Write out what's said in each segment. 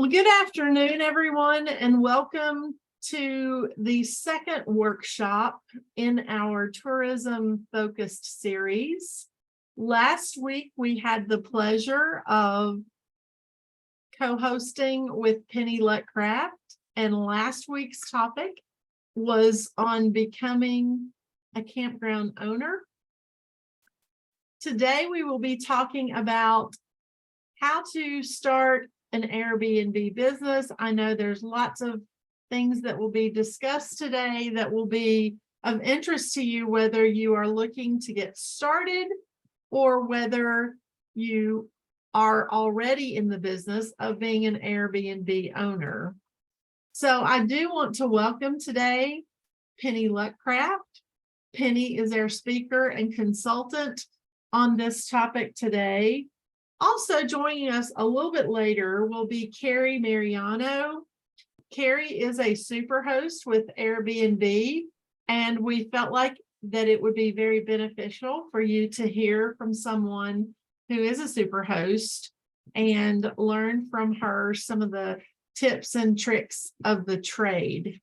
Well, good afternoon, everyone, and welcome to the second workshop in our tourism-focused series. Last week, we had the pleasure of co-hosting with Penny Letcraft, and last week's topic was on becoming a campground owner. Today, we will be talking about how to start an Airbnb business. I know there's lots of things that will be discussed today that will be of interest to you, whether you are looking to get started or whether you are already in the business of being an Airbnb owner. So I do want to welcome today Penny Letcraft. Penny is our speaker and consultant on this topic today. Also joining us a little bit later will be Carrie Mariano. Carrie is a super host with Airbnb, and we felt like that it would be very beneficial for you to hear from someone who is a super host and learn from her some of the tips and tricks of the trade.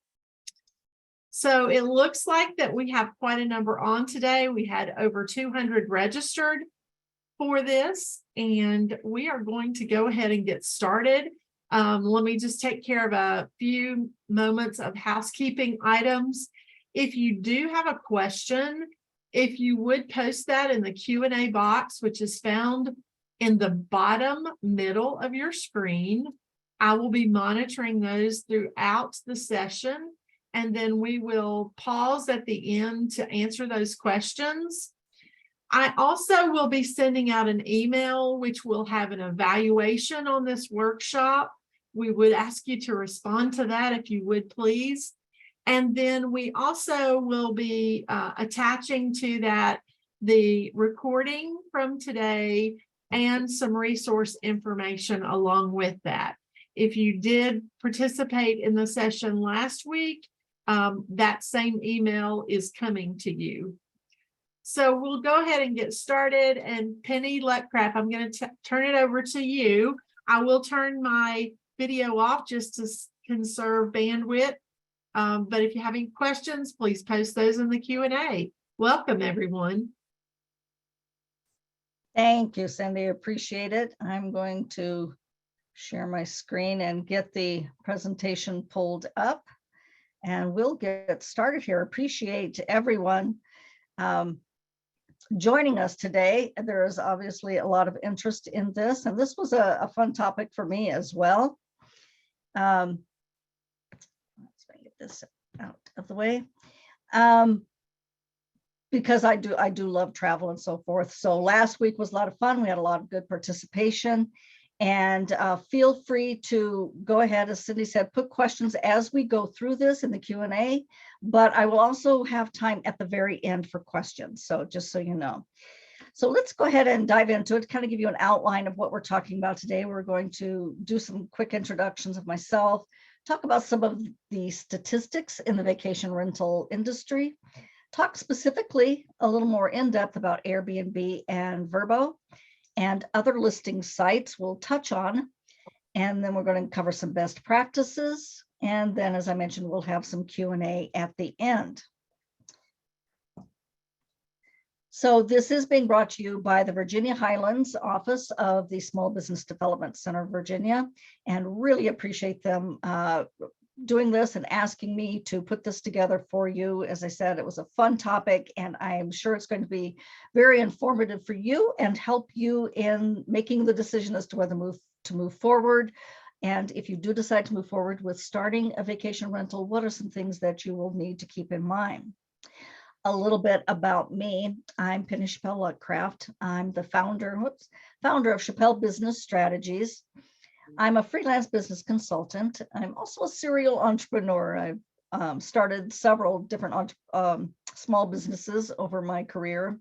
So it looks like that we have quite a number on today. We had over 200 registered for this, and we are going to go ahead and get started. Let me just take care of a few moments of housekeeping items. If you do have a question, if you would post that in the Q&A box, which is found in the bottom middle of your screen, I will be monitoring those throughout the session, and then we will pause at the end to answer those questions. I also will be sending out an email which will have an evaluation on this workshop. We would ask you to respond to that if you would, please. And then we also will be attaching to that the recording from today and some resource information along with that. If you did participate in the session last week, that same email is coming to you. So we'll go ahead and get started. And Penny Letcraft, I'm going to turn it over to you. I will turn my video off just to conserve bandwidth. But if you have any questions, please post those in the Q&A. Welcome, everyone. Thank you, Cindy. Appreciate it. I'm going to share my screen and get the presentation pulled up, and we'll get started here. Appreciate everyone joining us today. There is obviously a lot of interest in this, and this was a fun topic for me as well. Let's get this out of the way, because I do love travel and so forth. So last week was a lot of fun. We had a lot of good participation, and feel free to go ahead, as Cindy said, put questions as we go through this in the Q&A, but I will also have time at the very end for questions. So just so you know. So let's go ahead and dive into it, kind of give you an outline of what we're talking about today. We're going to do some quick introductions of myself, talk about some of the statistics in the vacation rental industry, talk specifically a little more in depth about Airbnb and Vrbo, and other listing sites we'll touch on. And then we're going to cover some best practices. And then, as I mentioned, we'll have some Q&A at the end. So this is being brought to you by the Virginia Highlands office of the Small Business Development Center of Virginia, and really appreciate them doing this and asking me to put this together for you. As I said, it was a fun topic, and I'm sure it's going to be very informative for you and help you in making the decision as to whether to move forward. And if you do decide to move forward with starting a vacation rental, what are some things that you will need to keep in mind? A little bit about me. I'm Penny Letcraft. I'm the founder of Chappelle Business Strategies. I'm a freelance business consultant. I'm also a serial entrepreneur. I've started several different small businesses over my career.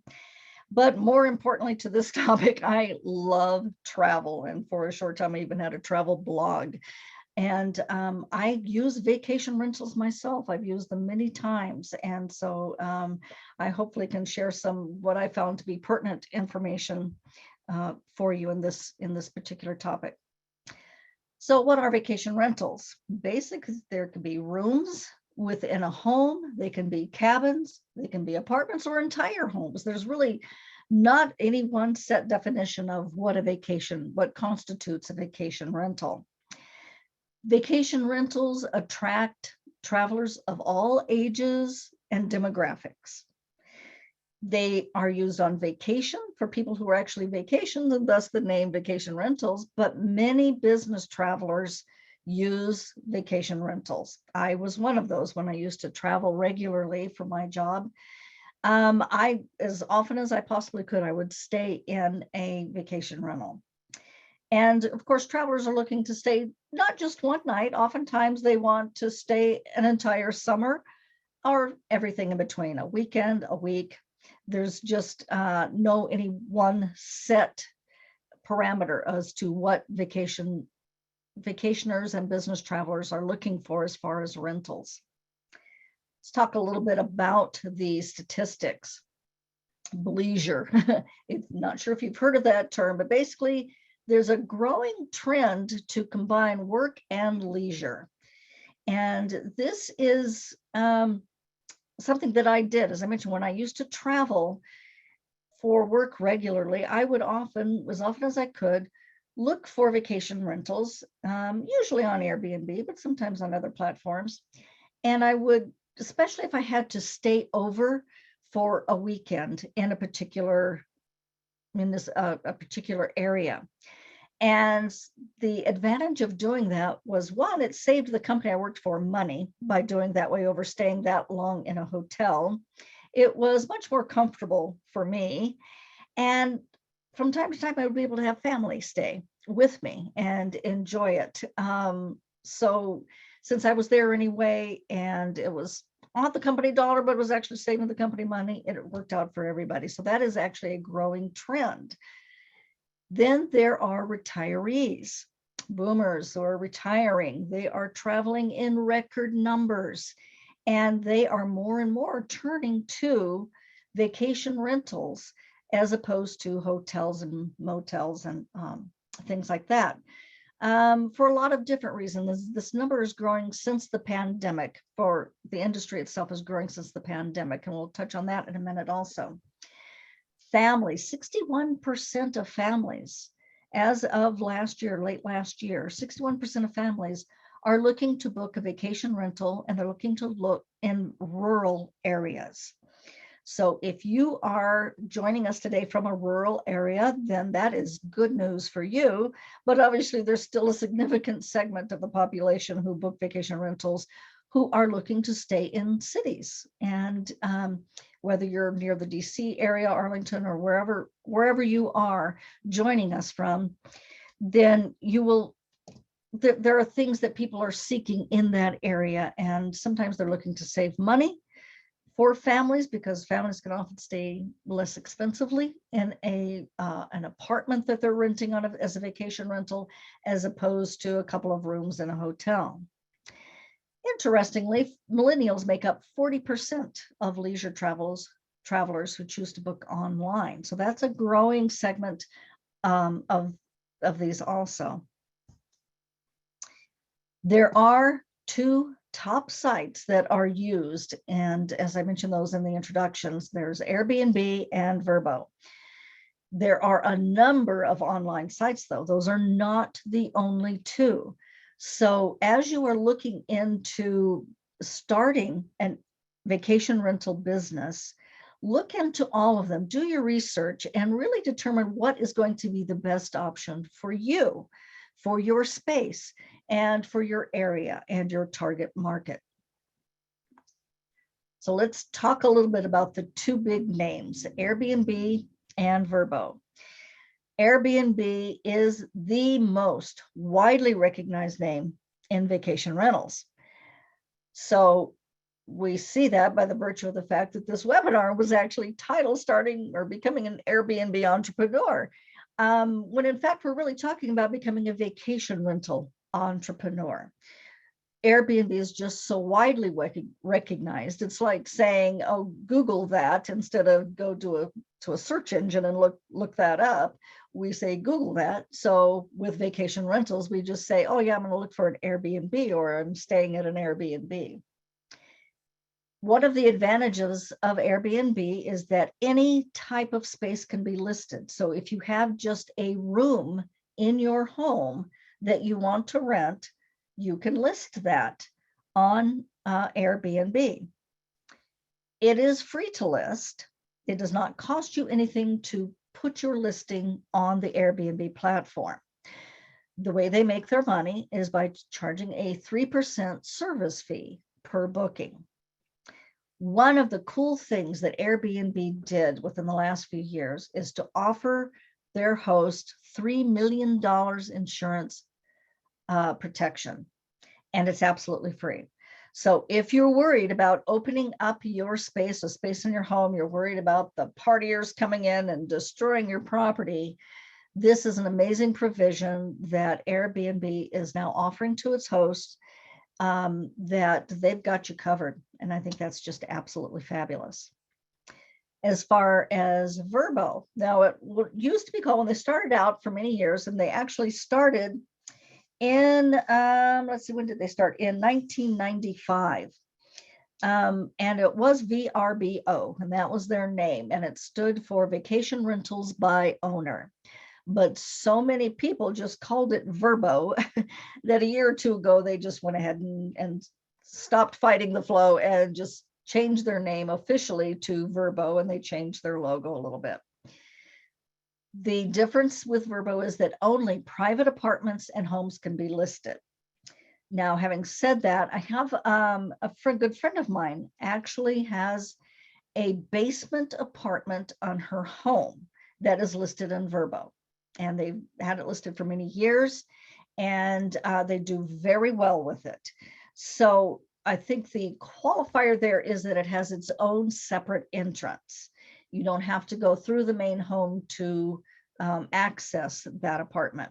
But more importantly to this topic, I love travel. And for a short time, I even had a travel blog. And I use vacation rentals myself. I've used them many times. And so I hopefully can share some what I found to be pertinent information for you in this particular topic. So what are vacation rentals? Basically, there can be rooms within a home, they can be cabins, they can be apartments or entire homes. There's really not any one set definition of what constitutes a vacation rental. Vacation rentals attract travelers of all ages and demographics. They are used on vacation for people who are actually vacations, and thus the name vacation rentals, but many business travelers use vacation rentals. I was one of those when I used to travel regularly for my job. As often as I possibly could, I would stay in a vacation rental. And of course, travelers are looking to stay not just one night. Oftentimes they want to stay an entire summer or everything in between, a weekend, a week. There's just no any one set parameter as to what vacationers and business travelers are looking for as far as rentals. Let's talk a little bit about the statistics. Bleisure. Not sure if you've heard of that term, but basically there's a growing trend to combine work and leisure. And this is something that I did. As I mentioned, when I used to travel for work regularly, I would as often as I could, look for vacation rentals, usually on Airbnb, but sometimes on other platforms. And I would, especially if I had to stay over for a weekend in a particular area. And the advantage of doing that was, one, it saved the company I worked for money by doing that way over staying that long in a hotel. It was much more comfortable for me. And from time to time, I would be able to have family stay with me and enjoy it. So since I was there anyway, and it was on the company dollar, but it was actually saving the company money, it worked out for everybody. So that is actually a growing trend. Then there are retirees, boomers who are retiring. They are traveling in record numbers, and they are more and more turning to vacation rentals as opposed to hotels and motels and things like that. For a lot of different reasons. This number is growing since the pandemic. For the industry itself is growing since the pandemic, and we'll touch on that in a minute also. Families, 61% of families, as of last year, late last year, 61% of families are looking to book a vacation rental, and they're looking to look in rural areas. So if you are joining us today from a rural area, then that is good news for you. But obviously, there's still a significant segment of the population who book vacation rentals who are looking to stay in cities. And whether you're near the DC area, Arlington, or wherever you are joining us from, then you will, there are things that people are seeking in that area. And sometimes they're looking to save money for families, because families can often stay less expensively in an apartment that they're renting on as a vacation rental, as opposed to a couple of rooms in a hotel. Interestingly, millennials make up 40% of leisure travelers who choose to book online. So that's a growing segment of these also. There are two top sites that are used, and as I mentioned those in the introductions, there's Airbnb and Vrbo. There are a number of online sites, though. Those are not the only two. So as you are looking into starting a vacation rental business, look into all of them, do your research, and really determine what is going to be the best option for you, for your space, and for your area and your target market. So let's talk a little bit about the two big names, Airbnb and Vrbo. Airbnb is the most widely recognized name in vacation rentals. So we see that by the virtue of the fact that this webinar was actually titled Starting or Becoming an Airbnb Entrepreneur, when in fact we're really talking about becoming a vacation rental entrepreneur. Airbnb is just so widely recognized. It's like saying, oh, Google that instead of go to a search engine and look that up. We say Google that. So with vacation rentals, we just say, oh yeah, I'm going to look for an Airbnb, or I'm staying at an Airbnb. One of the advantages of Airbnb is that any type of space can be listed. So if you have just a room in your home that you want to rent, you can list that on Airbnb. It is free to list. It does not cost you anything to put your listing on the Airbnb platform. The way they make their money is by charging a 3% service fee per booking. One of the cool things that Airbnb did within the last few years is to offer their host $3 million insurance protection, and it's absolutely free. So if you're worried about opening up your space, a space in your home, you're worried about the partiers coming in and destroying your property, this is an amazing provision that Airbnb is now offering to its hosts, that they've got you covered. And I think that's just absolutely fabulous. As far as Vrbo, now it used to be called, when they started out for many years, and they actually started in, let's see, when did they start? In 1995. And it was VRBO, and that was their name, and it stood for Vacation Rentals by Owner. But so many people just called it Vrbo that a year or two ago, they just went ahead and stopped fighting the flow and just changed their name officially to Vrbo, and they changed their logo a little bit. The difference with Vrbo is that only private apartments and homes can be listed. Now, having said that, I have a good friend of mine actually has a basement apartment on her home that is listed in Vrbo. And they've had it listed for many years, and they do very well with it. So I think the qualifier there is that it has its own separate entrance. You don't have to go through the main home to access that apartment.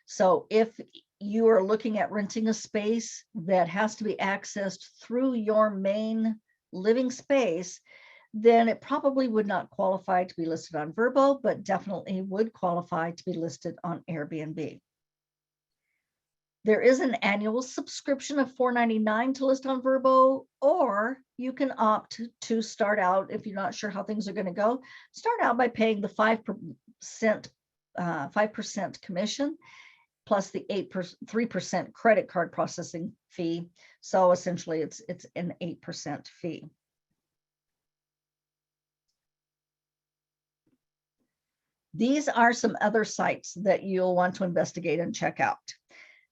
So if you are looking at renting a space that has to be accessed through your main living space, then it probably would not qualify to be listed on Vrbo, but definitely would qualify to be listed on Airbnb. There is an annual subscription of $4.99 to list on Vrbo, or you can opt to start out, if you're not sure how things are going to go, start out by paying the 5% commission plus the 3% credit card processing fee. So essentially it's an 8% fee. These are some other sites that you'll want to investigate and check out.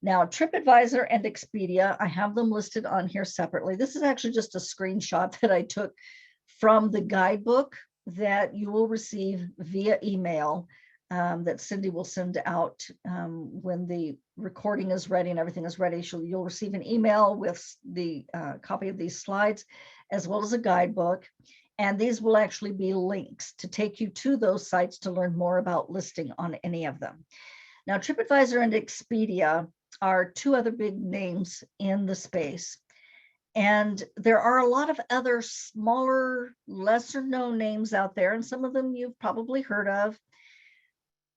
Now, TripAdvisor and Expedia, I have them listed on here separately. This is actually just a screenshot that I took from the guidebook that you will receive via email, that Cindy will send out when the recording is ready and everything is ready. You'll receive an email with the copy of these slides, as well as a guidebook. And these will actually be links to take you to those sites to learn more about listing on any of them. Now, TripAdvisor and Expedia are two other big names in the space. And there are a lot of other smaller, lesser known names out there, and some of them you've probably heard of,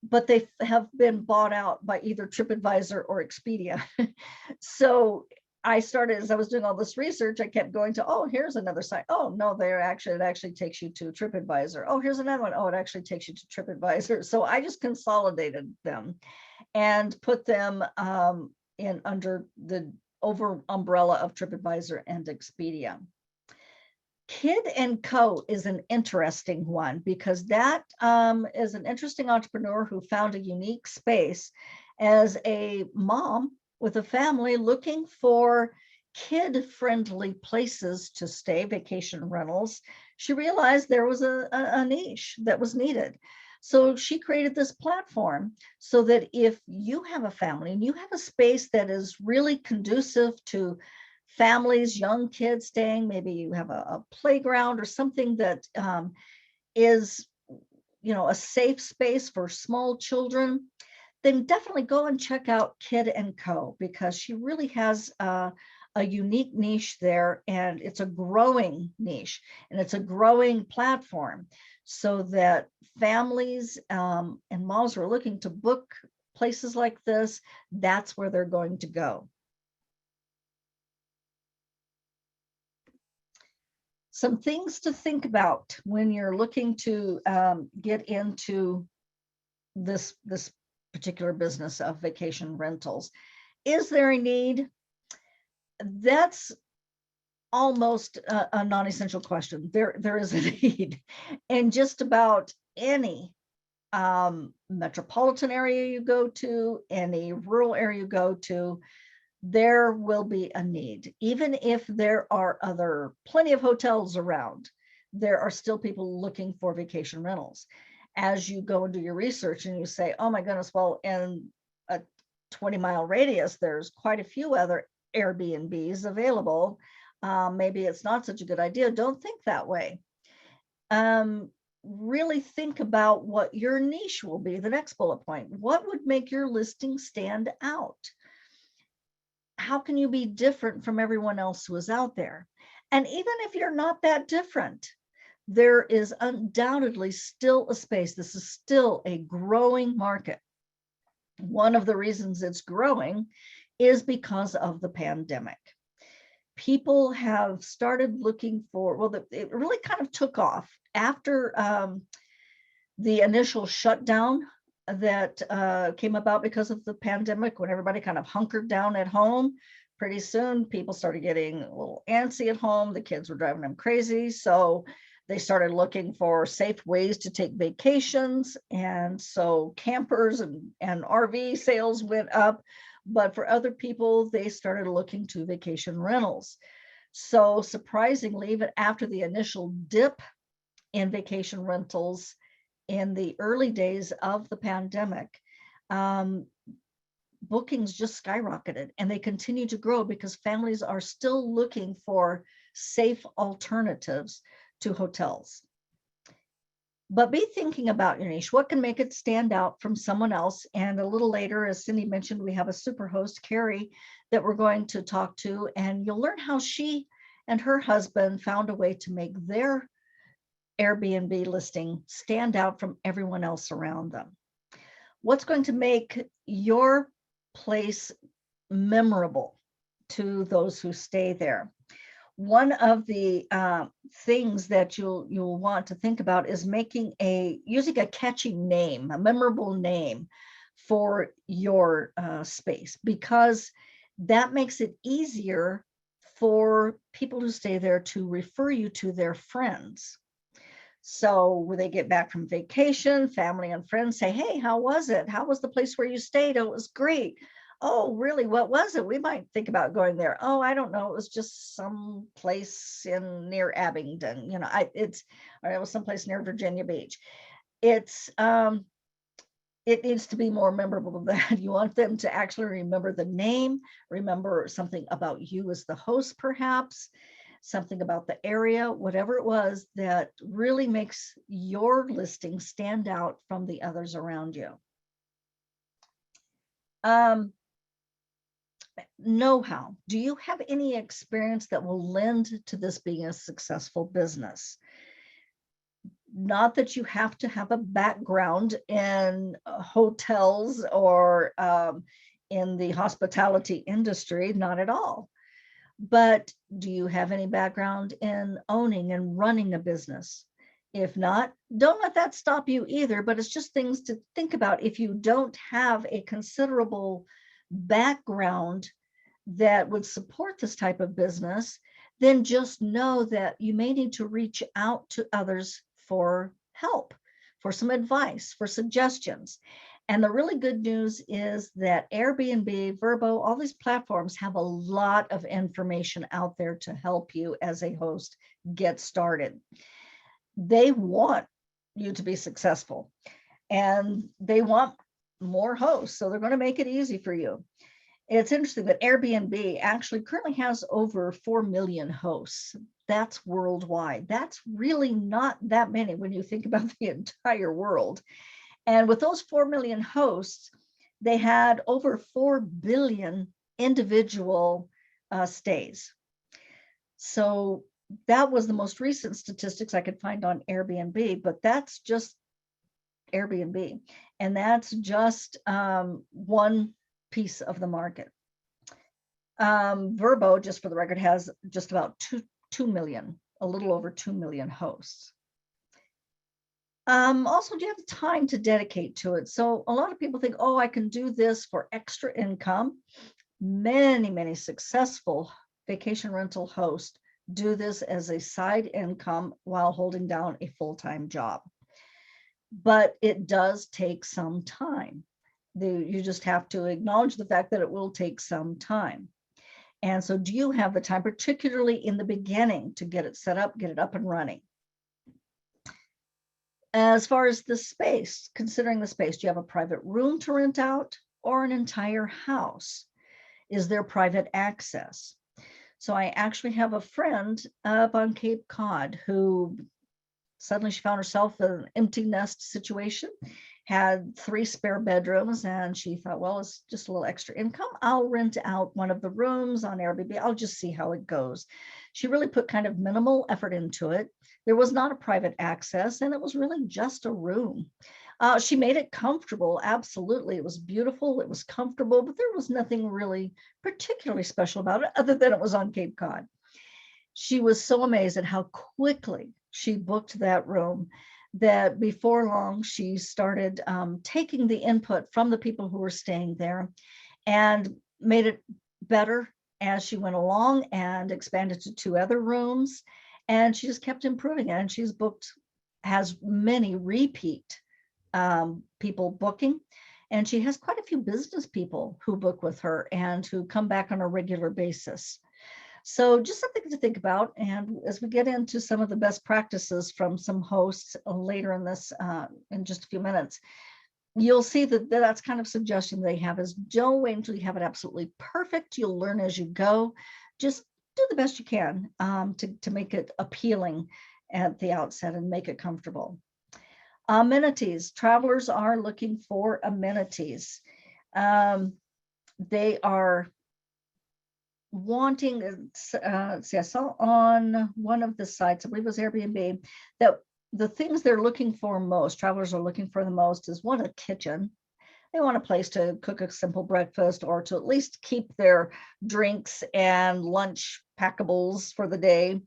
but they have been bought out by either TripAdvisor or Expedia. So I started, as I was doing all this research, I kept going to, oh, here's another site. Oh, no, it actually takes you to TripAdvisor. Oh, here's another one. Oh, it actually takes you to TripAdvisor. So I just consolidated them and put them in under the over umbrella of TripAdvisor and Expedia. Kid & Co is an interesting one, because that is an interesting entrepreneur who found a unique space as a mom with a family looking for kid-friendly places to stay, vacation rentals. She realized there was a niche that was needed. So she created this platform so that if you have a family and you have a space that is really conducive to families, young kids staying, maybe you have a playground or something that is, a safe space for small children, then definitely go and check out Kid & Co. because she really has a unique niche there, and it's a growing niche and it's a growing platform, so that families and malls are looking to book places like this. That's where they're going to go. Some things to think about when you're looking to get into this particular business of vacation rentals. Is there a need? That's almost a non-essential question. There is a need in just about any metropolitan area you go to, any rural area you go to. There will be a need. Even if there are plenty of hotels around, there are still people looking for vacation rentals. As you go and do your research and you say, oh my goodness, well, in a 20-mile radius, there's quite a few other Airbnbs available. Maybe it's not such a good idea. Don't think that way. Really think about what your niche will be. The next bullet point. What would make your listing stand out? How can you be different from everyone else who is out there? And even if you're not that different, there is undoubtedly still a space. This is still a growing market. One of the reasons it's growing is because of the pandemic. People have started looking for, well, it really kind of took off after the initial shutdown that came about because of the pandemic, when everybody kind of hunkered down at home. Pretty soon people started getting a little antsy at home. The kids were driving them crazy. So they started looking for safe ways to take vacations. And so campers and RV sales went up. But for other people, they started looking to vacation rentals. So surprisingly, even after the initial dip in vacation rentals in the early days of the pandemic, bookings just skyrocketed, and they continue to grow because families are still looking for safe alternatives to hotels. But be thinking about your niche. What can make it stand out from someone else? And a little later, as Cindy mentioned, we have a super host, Carrie, that we're going to talk to, and you'll learn how she and her husband found a way to make their Airbnb listing stand out from everyone else around them. What's going to make your place memorable to those who stay there? One of the things that you'll want to think about is using a catchy name, a memorable name for your space, because that makes it easier for people who stay there to refer you to their friends. So when they get back from vacation, family and friends say, hey, how was it? How was the place where you stayed? Oh, it was great. Oh, really? What was it? We might think about going there. Oh, I don't know. It was just some place near Abingdon. It was someplace near Virginia Beach. It needs to be more memorable than that. You want them to actually remember the name, remember something about you as the host, perhaps, something about the area, whatever it was that really makes your listing stand out from the others around you. Know-how. Do you have any experience that will lend to this being a successful business? Not that you have to have a background in hotels or in the hospitality industry, not at all. But do you have any background in owning and running a business? If not, don't let that stop you either, but it's just things to think about. If you don't have a considerable background that would support this type of business, then just know that you may need to reach out to others for help, for some advice, for suggestions. And the really good news is that Airbnb, Vrbo, all these platforms have a lot of information out there to help you as a host get started. They want you to be successful, and they want more hosts, so they're going to make it easy for you. It's interesting that Airbnb actually currently has over 4 million hosts. That's worldwide. That's really not that many when you think about the entire world. And with those 4 million hosts, they had over 4 billion individual stays. So that was the most recent statistics I could find on Airbnb, but that's just Airbnb. And that's just one piece of the market. Verbo, just for the record, has just about 2 million, a little over 2 million hosts. Also, do you have time to dedicate to it? So a lot of people think, oh, I can do this for extra income. Many successful vacation rental hosts do this as a side income while holding down a full-time job. But it does take some time. You just have to acknowledge the fact that it will take some time. And so do you have the time, particularly in the beginning, to get it set up, get it up and running? As far as the space, considering the space, do you have a private room to rent out or an entire house? Is there private access? So I actually have a friend up on Cape Cod who suddenly she found herself in an empty nest situation, had 3 spare bedrooms, and she thought, well, it's just a little extra income. I'll rent out one of the rooms on Airbnb. I'll just see how it goes. She really put kind of minimal effort into it. There was not a private access, and it was really just a room. She made it comfortable. Absolutely. It was beautiful. It was comfortable, but there was nothing really particularly special about it other than it was on Cape Cod. She was so amazed at how quickly she booked that room that before long she started taking the input from the people who were staying there and made it better as she went along and expanded to 2 other rooms. And she just kept improving it. And she's booked, has many repeat people booking. And she has quite a few business people who book with her and who come back on a regular basis. So just something to think about. And as we get into some of the best practices from some hosts later in this, in just a few minutes, you'll see that that's kind of suggestion they have is don't wait until you have it absolutely perfect. You'll learn as you go. Just do the best you can to make it appealing at the outset and make it comfortable. Amenities. Travelers are looking for amenities. They are wanting, see, I saw on one of the sites, I believe it was Airbnb, that the things they're looking for most, travelers are looking for the most, is one, a kitchen. They want a place to cook a simple breakfast or to at least keep their drinks and lunch packables for the day.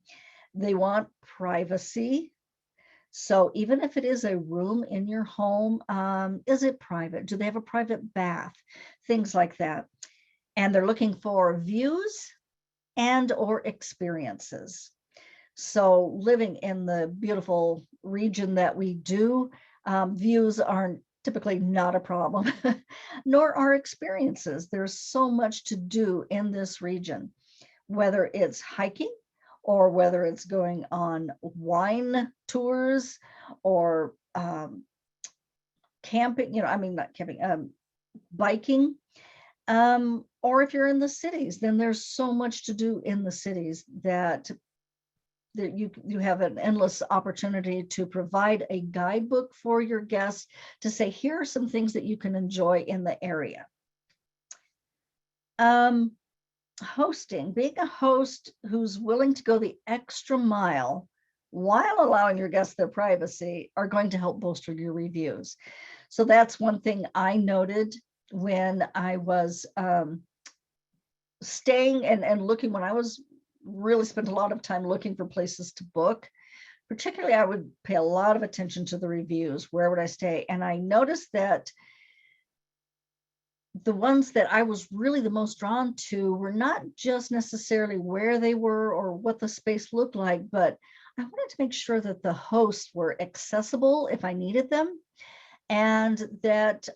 They want privacy. So even if it is a room in your home, is it private? Do they have a private bath? Things like that. And they're looking for views and or experiences. So living in the beautiful region that we do, views aren't typically not a problem, nor are experiences. There's so much to do in this region, whether it's hiking or whether it's going on wine tours or camping, not camping, biking. Or if you're in the cities, then there's so much to do in the cities that you have an endless opportunity to provide a guidebook for your guests to say, here are some things that you can enjoy in the area. Hosting, being a host who's willing to go the extra mile while allowing your guests their privacy are going to help bolster your reviews. So that's one thing I noted when I was staying and looking, when I was really spent a lot of time looking for places to book. Particularly, I would pay a lot of attention to the reviews. Where would I stay? And I noticed that the ones that I was really the most drawn to were not just necessarily where they were or what the space looked like, but I wanted to make sure that the hosts were accessible if I needed them, and that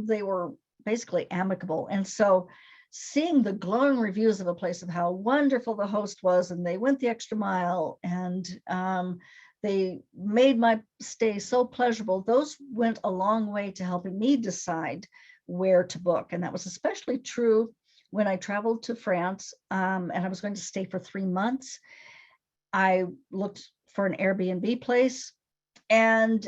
they were basically amicable. And so seeing the glowing reviews of a place of how wonderful the host was, and they went the extra mile, and they made my stay so pleasurable, those went a long way to helping me decide where to book. And that was especially true when I traveled to France, and I was going to stay for 3 months. I looked for an Airbnb place, and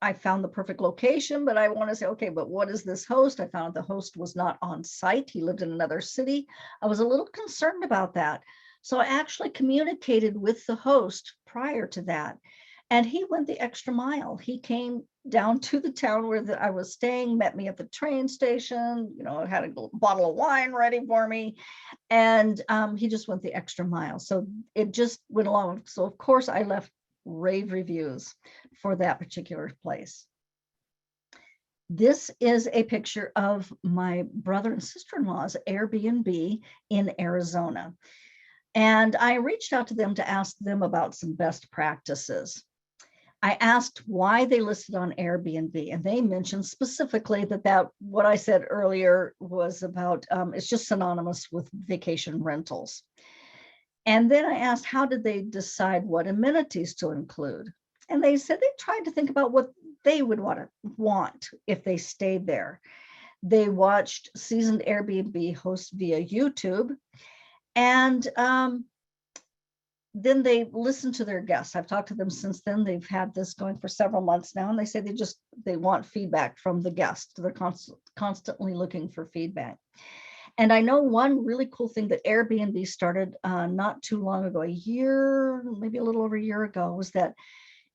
I found the perfect location, but I want to say, okay, but what is this host? I found the host was not on site. He lived in another city. I was a little concerned about that. So I actually communicated with the host prior to that. And he went the extra mile. He came down to the town where I was staying, met me at the train station, had a bottle of wine ready for me. And he just went the extra mile. So it just went along. So of course I left rave reviews for that particular place. This is a picture of my brother and sister-in-law's Airbnb in Arizona. And I reached out to them to ask them about some best practices. I asked why they listed on Airbnb, and they mentioned specifically that what I said earlier was about, it's just synonymous with vacation rentals. And then I asked, how did they decide what amenities to include? And they said they tried to think about what they would want if they stayed there. They watched seasoned Airbnb hosts via YouTube, and then they listen to their guests. I've talked to them since then. They've had this going for several months now, and they say they want feedback from the guests. They're constantly looking for feedback. And I know one really cool thing that Airbnb started not too long ago, maybe a little over a year ago, was that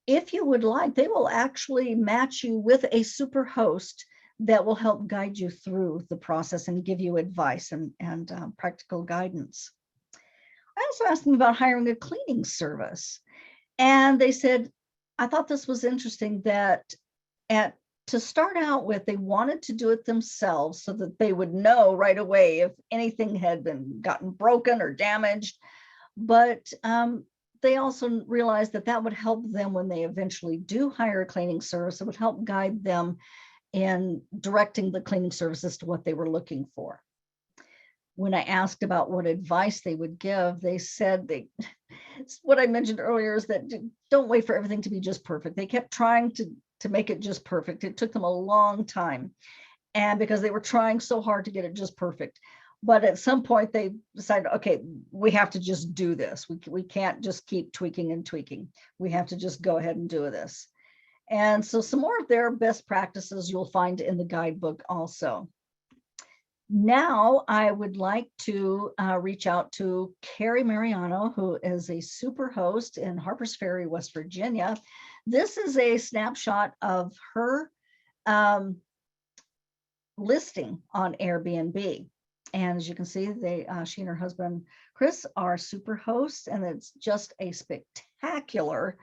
if you would like, they will actually match you with a super host that will help guide you through the process and give you advice and practical guidance. I also asked them about hiring a cleaning service. And they said, I thought this was interesting that to start out with, they wanted to do it themselves so that they would know right away if anything had gotten broken or damaged. But they also realized that would help them when they eventually do hire a cleaning service. It would help guide them in directing the cleaning services to what they were looking for. When I asked about what advice they would give, they said what I mentioned earlier is that don't wait for everything to be just perfect. They kept trying to make it just perfect. It took them a long time, and because they were trying so hard to get it just perfect. But at some point they decided, okay, we have to just do this. We can't just keep tweaking and tweaking. We have to just go ahead and do this. And so some more of their best practices you'll find in the guidebook also. Now I would like to reach out to Carrie Mariano, who is a super host in Harpers Ferry, West Virginia. This is a snapshot of her listing on Airbnb. And as you can see, she and her husband, Chris, are super hosts, and it's just a spectacular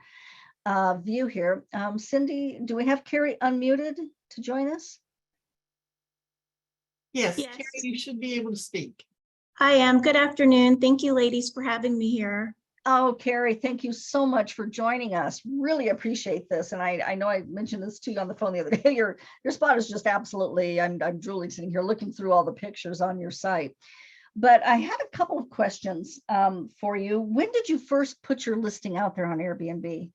view here. Cindy, do we have Carrie unmuted to join us? Yes, Carrie, you should be able to speak. I am. Good afternoon. Thank you, ladies, for having me here. Oh, Carrie, thank you so much for joining us. Really appreciate this. And I know I mentioned this to you on the phone the other day. Your spot is just absolutely, I'm drooling sitting here looking through all the pictures on your site. But I had a couple of questions for you. When did you first put your listing out there on Airbnb?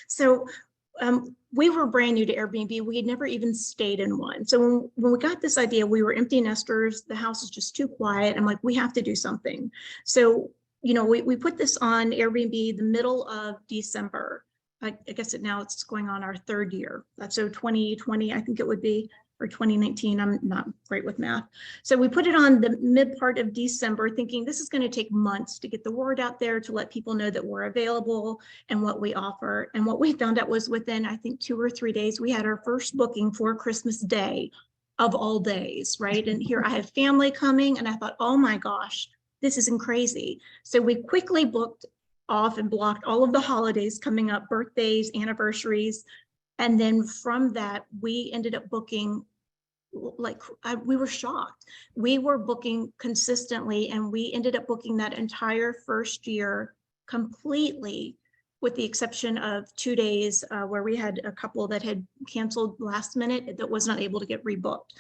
So we were brand new to Airbnb. We had never even stayed in one. So when we got this idea, we were empty nesters. The house is just too quiet. I'm like, we have to do something. So, we put this on Airbnb the middle of December. I guess it's going on our third year. So 2020, I think it would be, or 2019. I'm not great with math. So we put it on the mid part of December, thinking this is going to take months to get the word out there, to let people know that we're available and what we offer. And what we found out was within, I think, 2 or 3 days, we had our first booking for Christmas Day of all days, right? And here I had family coming, and I thought, oh my gosh, this isn't crazy. So we quickly booked off and blocked all of the holidays coming up, birthdays, anniversaries. And then from that, we ended up booking, we were shocked. We were booking consistently, and we ended up booking that entire first year completely, with the exception of 2 days where we had a couple that had canceled last minute that was not able to get rebooked.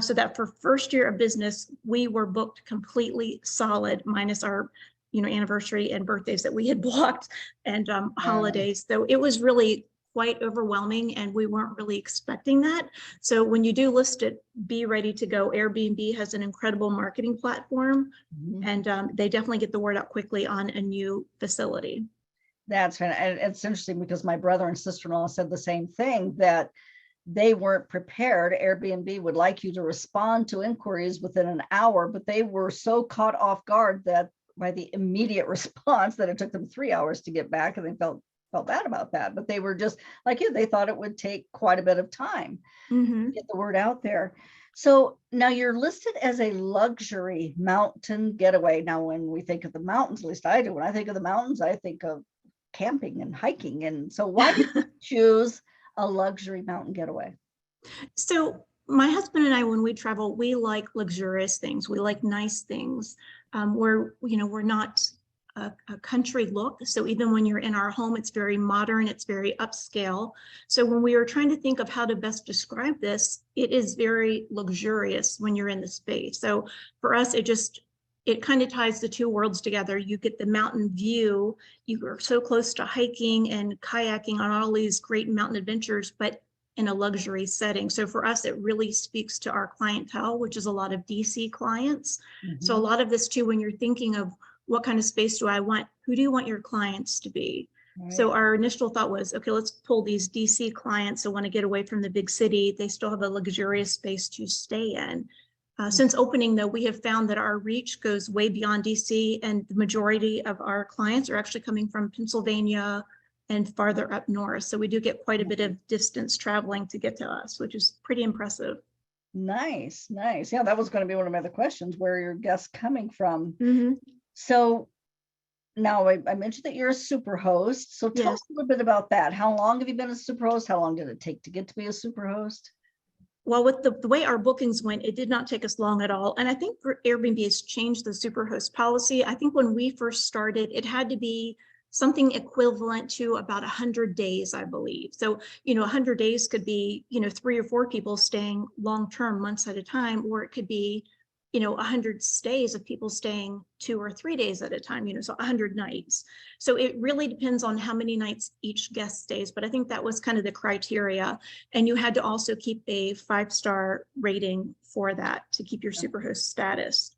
So that for first year of business, we were booked completely solid, minus our anniversary and birthdays that we had blocked, and holidays. So it was really quite overwhelming, and we weren't really expecting that. So when you do list it, be ready to go. Airbnb has an incredible marketing platform, and they definitely get the word out quickly on a new facility. That's right. And it's interesting because my brother and sister-in-law said the same thing, that they weren't prepared. Airbnb would like you to respond to inquiries within an hour, but they were so caught off guard that by the immediate response that it took them 3 hours to get back, and they felt bad about that. But they were just like you, they thought it would take quite a bit of time Mhm. to get the word out there. So now you're listed as a luxury mountain getaway. Now, when we think of the mountains, at least I do, when I think of the mountains, I think of camping and hiking. And so why did you choose a luxury mountain getaway? So my husband and I, when we travel, we like luxurious things. We like nice things. We're not a country look. So even when you're in our home, it's very modern, it's very upscale. So when we were trying to think of how to best describe this, it is very luxurious when you're in the space. So for us, it kind of ties the two worlds together. You get the mountain view. You are so close to hiking and kayaking on all these great mountain adventures, but in a luxury setting. So for us, it really speaks to our clientele, which is a lot of DC clients. So a lot of this too, when you're thinking of what kind of space do I want, who do you want your clients to be? Right. So our initial thought was, okay, let's pull these DC clients who want to get away from the big city. They still have a luxurious space to stay in. Since opening, though, we have found that our reach goes way beyond DC, and the majority of our clients are actually coming from Pennsylvania and farther up north. So we do get quite a bit of distance traveling to get to us, which is pretty impressive. Nice, nice. Yeah, that was going to be one of my other questions, where are your guests coming from? Mhm. So now I mentioned that you're a super host. So tell Yes. us a little bit about that. How long have you been a super host? How long did it take to get to be a super host? Well, with the way our bookings went, it did not take us long at all. And I think Airbnb has changed the superhost policy. I think when we first started, it had to be something equivalent to about 100 days, I believe. So, 100 days could be, 3 or 4 people staying long-term, months at a time, or it could be, 100 stays of people staying 2 or 3 days at a time, so 100 nights. So it really depends on how many nights each guest stays. But I think that was kind of the criteria. And you had to also keep a 5-star rating for that to keep your superhost status.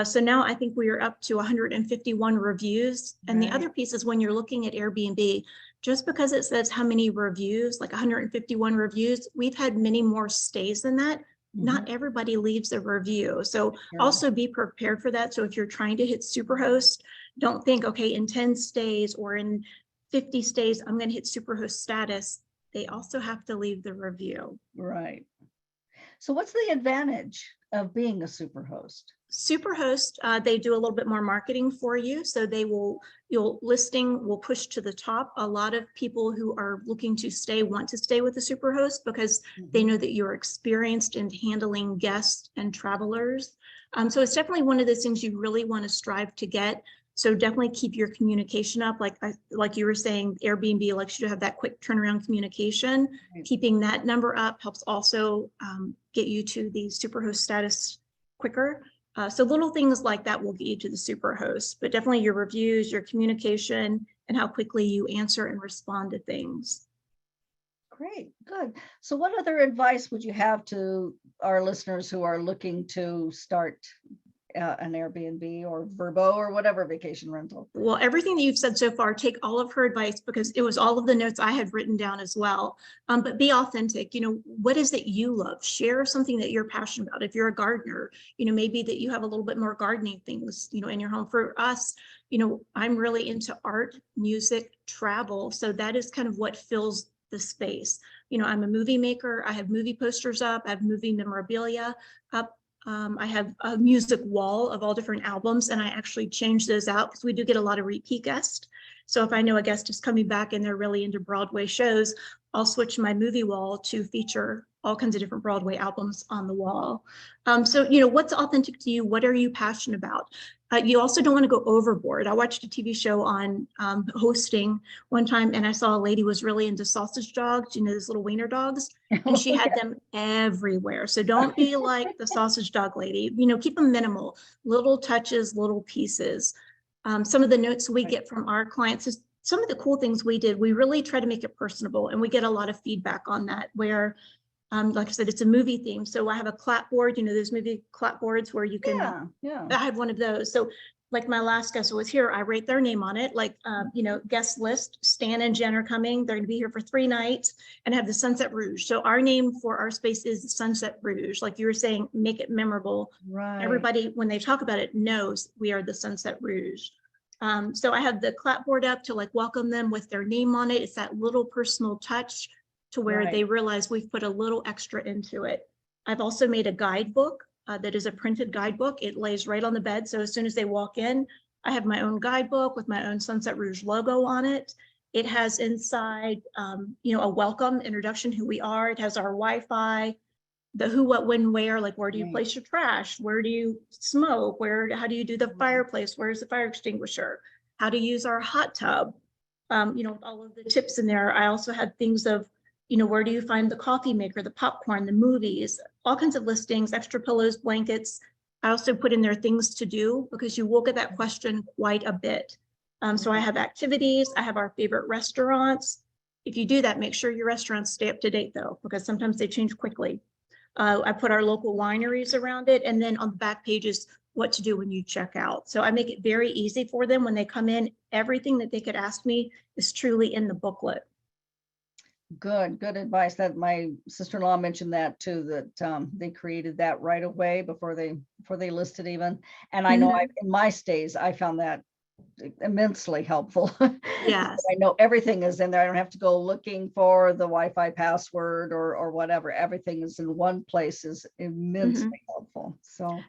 So now I think we are up to 151 reviews. And the other piece is, when you're looking at Airbnb, just because it says how many reviews, like 151 reviews, we've had many more stays than that. Not everybody leaves a review. So also be prepared for that. So if you're trying to hit superhost, don't think, okay, in 10 stays or in 50 stays, I'm going to hit superhost status. They also have to leave the review. Right. So what's the advantage of being a super host? Superhost, they do a little bit more marketing for you. So your listing will push to the top. A lot of people who are looking to stay want to stay with the superhost because they know that you're experienced in handling guests and travelers. So it's definitely one of those things you really want to strive to get. So definitely keep your communication up. Like you were saying, Airbnb likes you to have that quick turnaround communication. Right. Keeping that number up helps also get you to the superhost status quicker. So little things like that will get you to the superhost, but definitely your reviews, your communication, and how quickly you answer and respond to things. Great, good. So what other advice would you have to our listeners who are looking to start an Airbnb or Vrbo or whatever vacation rental? Well, everything that you've said so far, take all of her advice, because it was all of the notes I had written down as well. But be authentic. What is it you love? Share something that you're passionate about. If you're a gardener, maybe that you have a little bit more gardening things, in your home. For us, I'm really into art, music, travel. So that is kind of what fills the space. I'm a movie maker. I have movie posters up. I have movie memorabilia up. I have a music wall of all different albums, and I actually change those out because we do get a lot of repeat guests. So if I know a guest is coming back and they're really into Broadway shows, I'll switch my movie wall to feature all kinds of different Broadway albums on the wall. So, what's authentic to you? What are you passionate about? You also don't want to go overboard. I watched a TV show on hosting one time, and I saw a lady was really into sausage dogs, those little wiener dogs, and she had them everywhere. So don't be like the sausage dog lady. Keep them minimal, little touches, little pieces. Some of the notes we get from our clients is some of the cool things we did. We really try to make it personable, and we get a lot of feedback on that, where like I said, it's a movie theme. So I have a clapboard, those movie clapboards where you can, Yeah. I have one of those. So like my last guest was here, I rate their name on it, like, you know, guest list, Stan and Jen are coming. They're gonna be here for 3 nights and have the Sunset Rouge. So our name for our space is Sunset Rouge. Like you were saying, make it memorable. Right. Everybody, when they talk about it, knows we are the Sunset Rouge. So I have the clapboard up to like welcome them with their name on it. It's that little personal touch to where Right. they realize we've put a little extra into it. I've also made a guidebook that is a printed guidebook. It lays right on the bed. So as soon as they walk in, I have my own guidebook with my own Sunset Rouge logo on it. It has inside, you know, a welcome introduction, who we are. It has our Wi-Fi, the who, what, when, where, like where do you Right. place your trash? Where do you smoke? How do you do the fireplace? Where's the fire extinguisher? How to use our hot tub? You know, all of the tips in there. I also had things of, you know, where do you find the coffee maker, the popcorn, the movies, all kinds of listings, extra pillows, blankets. I also put in there things to do, because you will get that question quite a bit. So I have activities, I have our favorite restaurants. If you do that, make sure your restaurants stay up to date though, because sometimes they change quickly. I put our local wineries around it, and then on the back pages, what to do when you check out. So I make it very easy for them when they come in. Everything that they could ask me is truly in the booklet. Good advice. That my sister-in-law mentioned that too, that they created that right away before they listed even. And I know in my stays, I found that immensely helpful. Yes. I know everything is in there. I don't have to go looking for the Wi-Fi password or whatever. Everything is in one place, is immensely helpful. So.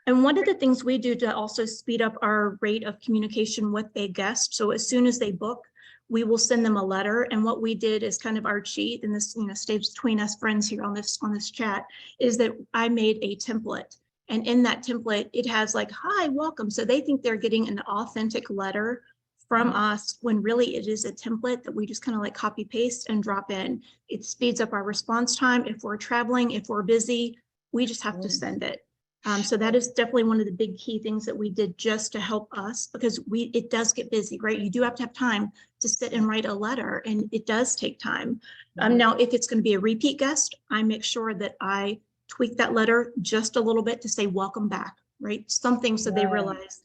And one of the things we do to also speed up our rate of communication with a guest. So as soon as they book, we will send them a letter. And what we did is kind of our cheat, and this, you know, stays between us friends here on this chat, is that I made a template. And in that template, it has like, hi, welcome. So they think they're getting an authentic letter from us, when really it is a template that we just kind of like copy paste and drop in. It speeds up our response time. If we're traveling, if we're busy, we just have to send it. So that is definitely one of the big key things that we did just to help us, because it does get busy, right? You do have to have time to sit and write a letter, and it does take time. Now, if it's going to be a repeat guest, I make sure that I tweak that letter just a little bit to say welcome back, right? Something so they realize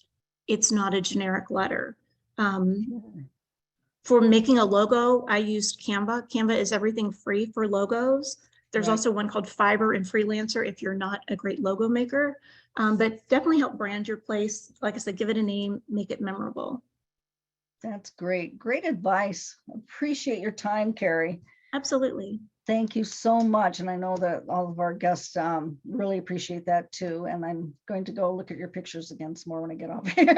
it's not a generic letter. For making a logo, I used Canva. Canva is everything free for logos. There's also one called Fiverr and Freelancer if you're not a great logo maker, but definitely help brand your place. Like I said, give it a name, make it memorable. That's great. Great advice. Appreciate your time, Carrie. Absolutely. Thank you so much. And I know that all of our guests really appreciate that too. And I'm going to go look at your pictures again some more when I get off here.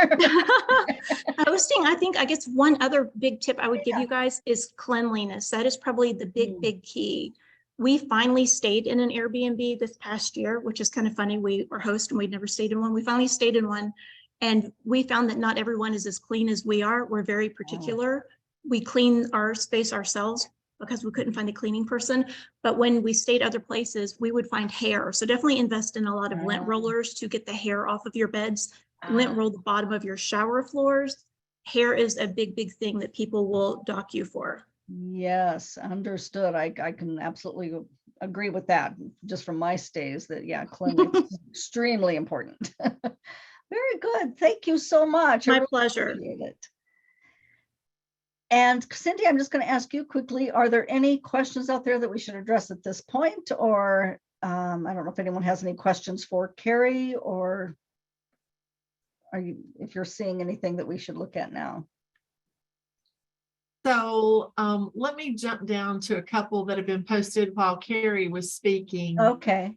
Hosting, I guess one other big tip I would give you guys is cleanliness. That is probably the big key. We finally stayed in an Airbnb this past year, which is kind of funny. We were host and we'd never stayed in one. We finally stayed in one, and we found that not everyone is as clean as we are. We're very particular. We clean our space ourselves because we couldn't find a cleaning person. But when we stayed other places, we would find hair. So definitely invest in a lot of lint rollers to get the hair off of your beds. Lint roll the bottom of your shower floors. Hair is a big thing that people will dock you for. Yes, understood. I can absolutely agree with that, just from my stays, that cleanliness is extremely important. Very good. Thank you so much. My pleasure. Appreciate it. And Cindy, I'm just going to ask you quickly, are there any questions out there that we should address at this point? Or I don't know if anyone has any questions for Carrie, or if you're seeing anything that we should look at now? So let me jump down to a couple that have been posted while Carrie was speaking. Okay.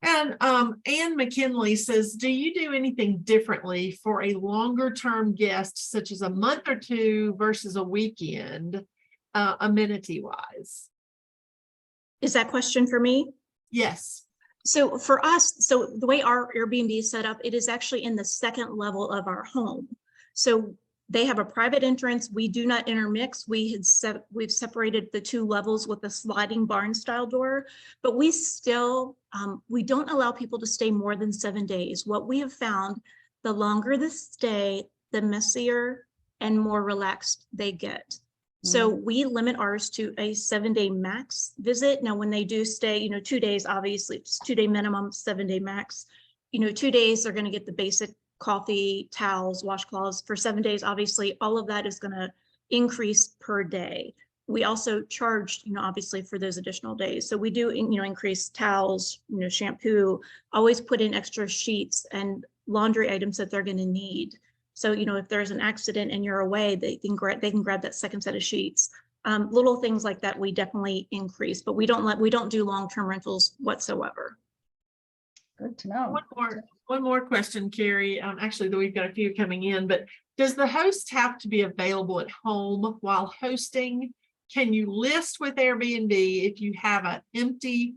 And Ann McKinley says, do you do anything differently for a longer term guest, such as a month or two versus a weekend, amenity wise? Is that question for me? Yes. So for us, so the way our Airbnb is set up, it is actually in the second level of our home. So they have a private entrance. We do not intermix. We've separated the two levels with a sliding barn style door, but we still, we don't allow people to stay more than 7 days. What we have found, the longer the stay, the messier and more relaxed they get. So we limit ours to a 7-day max visit. Now, when they do stay, 2 days, obviously it's 2-day minimum, 7-day max. 2 days, they're going to get the basic coffee, towels, washcloths for 7 days. Obviously, all of that is going to increase per day. We also charged, obviously for those additional days. So we do, increase towels, shampoo, always put in extra sheets and laundry items that they're going to need. So, if there's an accident and you're away, they can grab that second set of sheets. Little things like that, we definitely increase, but we don't do long-term rentals whatsoever. Good to know. One more question, Carrie. Actually, we've got a few coming in, but does the host have to be available at home while hosting? Can you list with Airbnb if you have an empty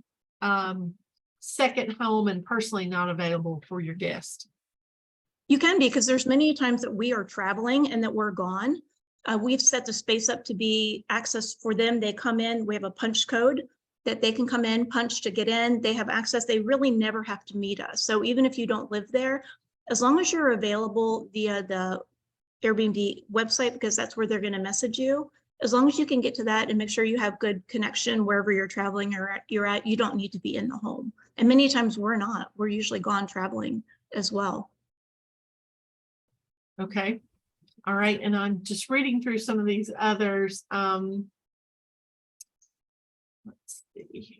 second home and personally not available for your guest? You can be, because there's many times that we are traveling and that we're gone. We've set the space up to be access for them. They come in, we have a punch code that they can come in, punch to get in. They have access. They really never have to meet us. So even if you don't live there, as long as you're available via the Airbnb website, because that's where they're going to message you, as long as you can get to that and make sure you have good connection wherever you're traveling or you're at, you don't need to be in the home. And many times we're not. We're usually gone traveling as well. Okay. All right. And I'm just reading through some of these others. Let's see here.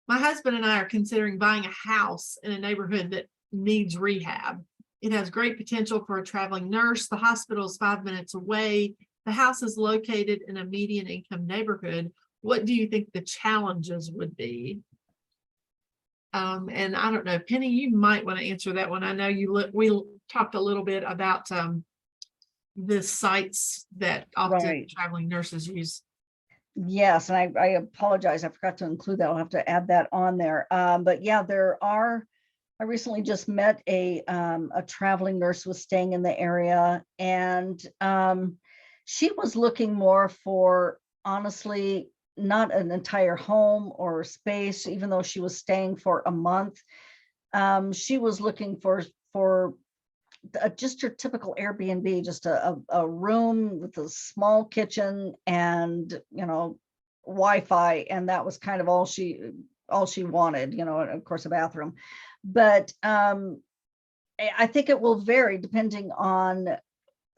My husband and I are considering buying a house in a neighborhood that needs rehab. It has great potential for a traveling nurse. The hospital is 5 minutes away. The house is located in a median income neighborhood. What do you think the challenges would be? And I don't know, Penny, you might want to answer that one. I know we talked a little bit about the sites that often traveling nurses use. Yes, and I apologize. I forgot to include that. I'll have to add that on there. But yeah, I recently just met a traveling nurse who was staying in the area, and she was looking more for, honestly, not an entire home or space, even though she was staying for a month. She was looking for just your typical Airbnb, just a room with a small kitchen and, Wi-Fi. And that was kind of all she wanted, and of course a bathroom. But I think it will vary depending on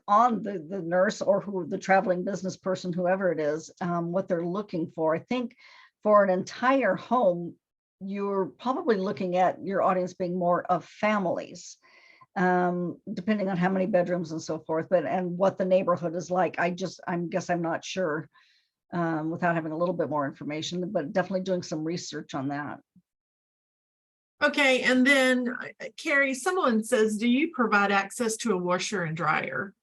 the nurse or the traveling business person, whoever it is, what they're looking for. I think for an entire home, you're probably looking at your audience being more of families, depending on how many bedrooms and so forth, and what the neighborhood is like. I'm not sure without having a little bit more information, but definitely doing some research on that. Okay, and then Carrie, someone says, do you provide access to a washer and dryer?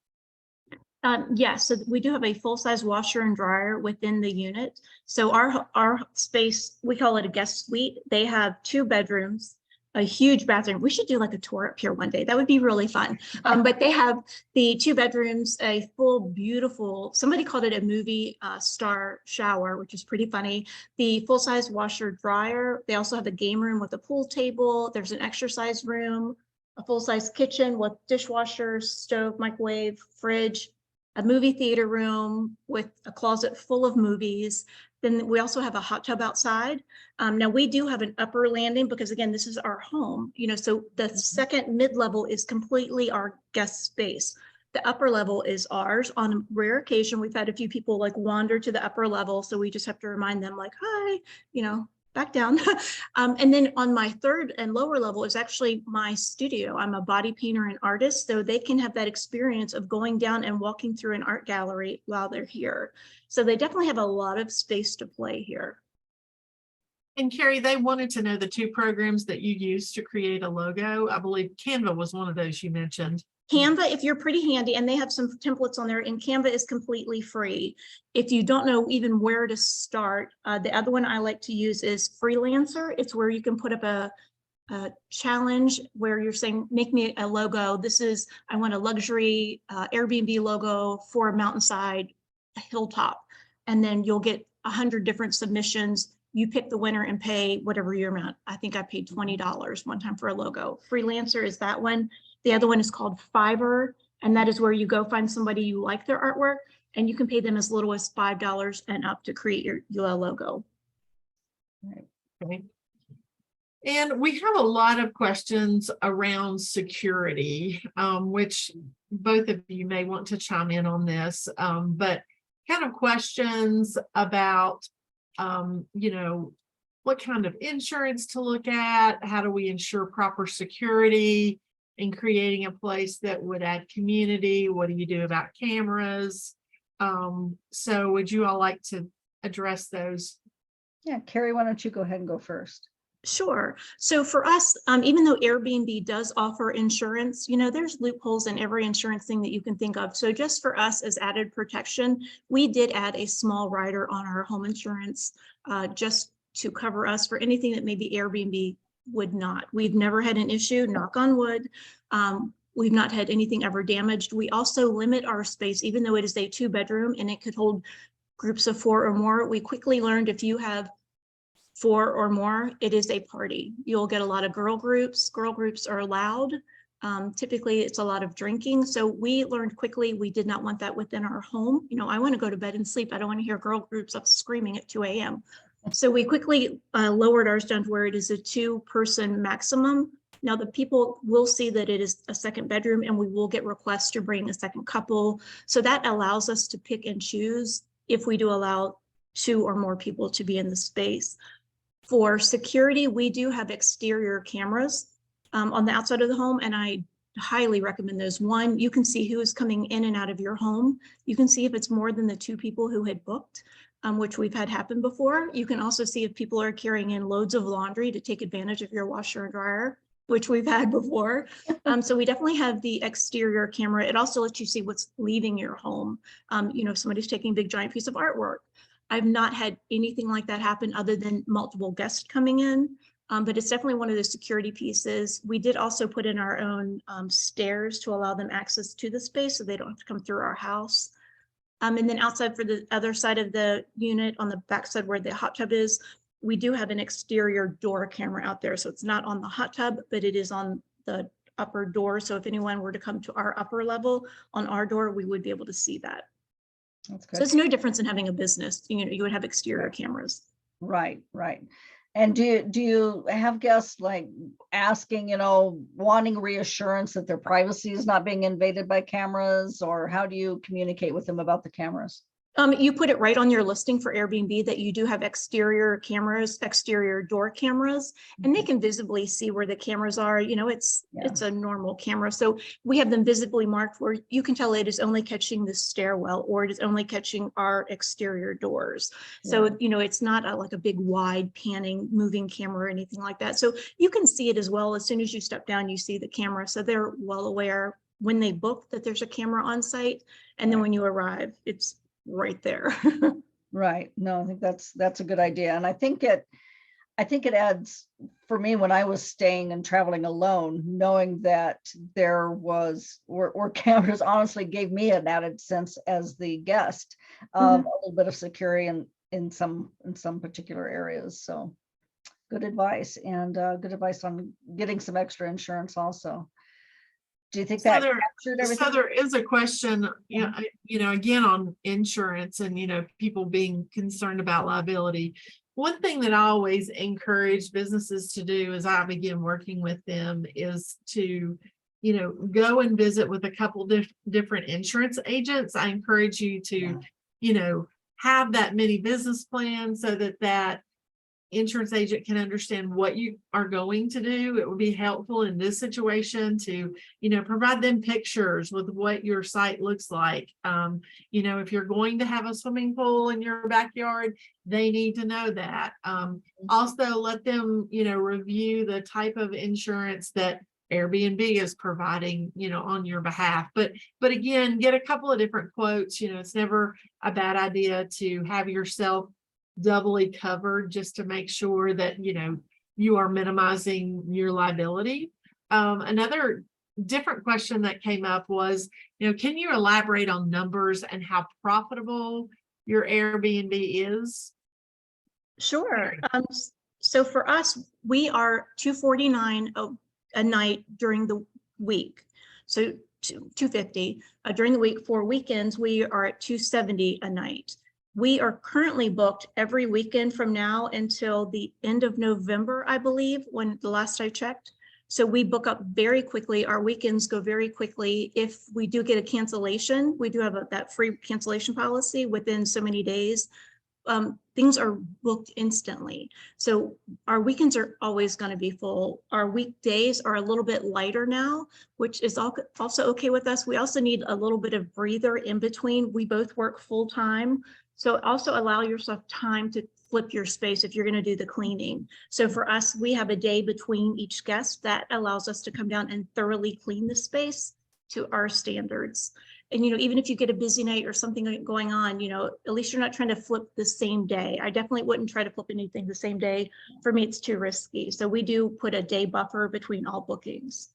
Yes, so we do have a full-size washer and dryer within the unit. So our space, we call it a guest suite. They have 2 bedrooms, a huge bathroom. We should do like a tour up here one day. That would be really fun. But they have the 2 bedrooms, a full, beautiful, somebody called it a movie star shower, which is pretty funny. The full-size washer dryer. They also have a game room with a pool table. There's an exercise room, a full-size kitchen with dishwasher, stove, microwave, fridge, a movie theater room with a closet full of movies. Then we also have a hot tub outside. Now we do have an upper landing because, again, this is our home, so the second mid-level is completely our guest space. The upper level is ours. On a rare occasion, we've had a few people like wander to the upper level. So we just have to remind them like, hi, back down. And then on my third and lower level is actually my studio. I'm a body painter and artist, so they can have that experience of going down and walking through an art gallery while they're here. So they definitely have a lot of space to play here. And Carrie, they wanted to know the 2 programs that you use to create a logo. I believe Canva was one of those you mentioned. Canva, if you're pretty handy, and they have some templates on there, and Canva is completely free. If you don't know even where to start, the other one I like to use is Freelancer. It's where you can put up a challenge where you're saying, make me a logo. I want a luxury Airbnb logo for a mountainside, a hilltop. And then you'll get 100 different submissions. You pick the winner and pay whatever your amount. I think I paid $20 one time for a logo. Freelancer is that one. The other one is called Fiverr, and that is where you go find somebody you like their artwork, and you can pay them as little as $5 and up to create your logo. Okay. And we have a lot of questions around security, which both of you may want to chime in on this, but kind of questions about, what kind of insurance to look at, how do we ensure proper security in creating a place that would add community, what do you do about cameras? So would you all like to address those? Yeah, Carrie, why don't you go ahead and go first? Sure. So for us, even though Airbnb does offer insurance, there's loopholes in every insurance thing that you can think of. So just for us as added protection, we did add a small rider on our home insurance just to cover us for anything that maybe Airbnb would not. We've never had an issue, knock on wood. We've not had anything ever damaged. We also limit our space, even though it is a 2-bedroom and it could hold groups of 4 or more. We quickly learned if you have 4 or more, it is a party. You'll get a lot of girl groups. Girl groups are allowed. Typically, it's a lot of drinking. So we learned quickly we did not want that within our home. I want to go to bed and sleep. I don't want to hear girl groups up screaming at 2 a.m. So we quickly lowered ours down to where it is a 2-person maximum. Now the people will see that it is a 2nd bedroom, and we will get requests to bring a 2nd couple. So that allows us to pick and choose if we do allow 2 or more people to be in the space. For security, we do have exterior cameras on the outside of the home, and I highly recommend those. One, you can see who is coming in and out of your home. You can see if it's more than the 2 people who had booked, which we've had happen before. You can also see if people are carrying in loads of laundry to take advantage of your washer and dryer, which we've had before. So we definitely have the exterior camera. It also lets you see what's leaving your home. If somebody's taking a big giant piece of artwork. I've not had anything like that happen other than multiple guests coming in, but it's definitely one of the security pieces. We did also put in our own stairs to allow them access to the space so they don't have to come through our house. And then outside for the other side of the unit on the back side where the hot tub is, we do have an exterior door camera out there. So it's not on the hot tub, but it is on the upper door. So if anyone were to come to our upper level on our door, we would be able to see that. That's good. So it's no difference in having a business. You would have exterior cameras. Right. And do you have guests like asking, wanting reassurance that their privacy is not being invaded by cameras, or how do you communicate with them about the cameras? You put it right on your listing for Airbnb that you do have exterior cameras, exterior door cameras, and they can visibly see where the cameras are. It's a normal camera. So we have them visibly marked where you can tell it is only catching the stairwell or it is only catching our exterior doors. So, it's not like a big wide panning moving camera or anything like that. So you can see it as well. As soon as you step down, you see the camera. So they're well aware when they book that there's a camera on site. And then when you arrive, it's right there. Right. No, I think that's a good idea. And I think it adds, for me, when I was staying and traveling alone, knowing that there were cameras honestly gave me an added sense as the guest of a little bit of security in some particular areas. So good advice, and good advice on getting some extra insurance also. Do you think that captured everything? So there is a question, again on insurance and, people being concerned about liability. One thing that I always encourage businesses to do as I begin working with them is to, go and visit with a couple different insurance agents. I encourage you to, have that mini business plan so that insurance agent can understand what you are going to do. It would be helpful in this situation to, provide them pictures with what your site looks like. If you're going to have a swimming pool in your backyard, they need to know that. Also let them, review the type of insurance that Airbnb is providing, on your behalf. But again, get a couple of different quotes. It's never a bad idea to have yourself doubly covered just to make sure that you are minimizing your liability. Another different question that came up was, can you elaborate on numbers and how profitable your Airbnb is? Sure. So for us, we are $249 a night during the week. So $250 during the week. For weekends, we are at $270 a night. We are currently booked every weekend from now until the end of November, I believe, when the last I checked. So we book up very quickly. Our weekends go very quickly. If we do get a cancellation, we do have that free cancellation policy within so many days. Things are booked instantly. So our weekends are always going to be full. Our weekdays are a little bit lighter now, which is also okay with us. We also need a little bit of breather in between. We both work full time. So also allow yourself time to flip your space if you're going to do the cleaning. So for us, we have a day between each guest that allows us to come down and thoroughly clean the space to our standards. And, even if you get a busy night or something going on, at least you're not trying to flip the same day. I definitely wouldn't try to flip anything the same day. For me, it's too risky. So we do put a day buffer between all bookings.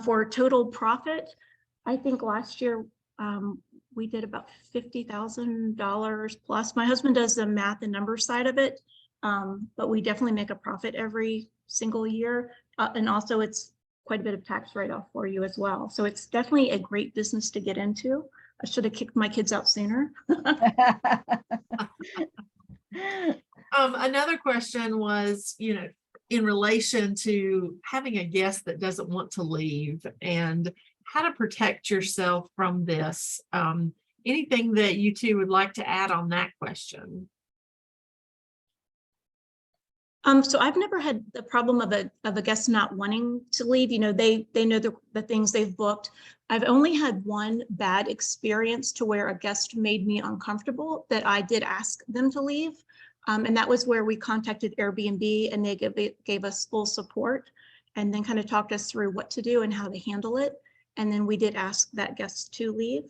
For total profit, I think last year we did about $50,000 plus. My husband does the math and number side of it, but we definitely make a profit every single year. And also it's quite a bit of tax write-off for you as well. So it's definitely a great business to get into. I should have kicked my kids out sooner. Another question was, in relation to having a guest that doesn't want to leave and how to protect yourself from this. Anything that you two would like to add on that question? So I've never had the problem of a guest not wanting to leave. They know the things they've booked. I've only had one bad experience to where a guest made me uncomfortable that I did ask them to leave. And that was where we contacted Airbnb and they gave us full support and then kind of talked us through what to do and how to handle it. And then we did ask that guest to leave.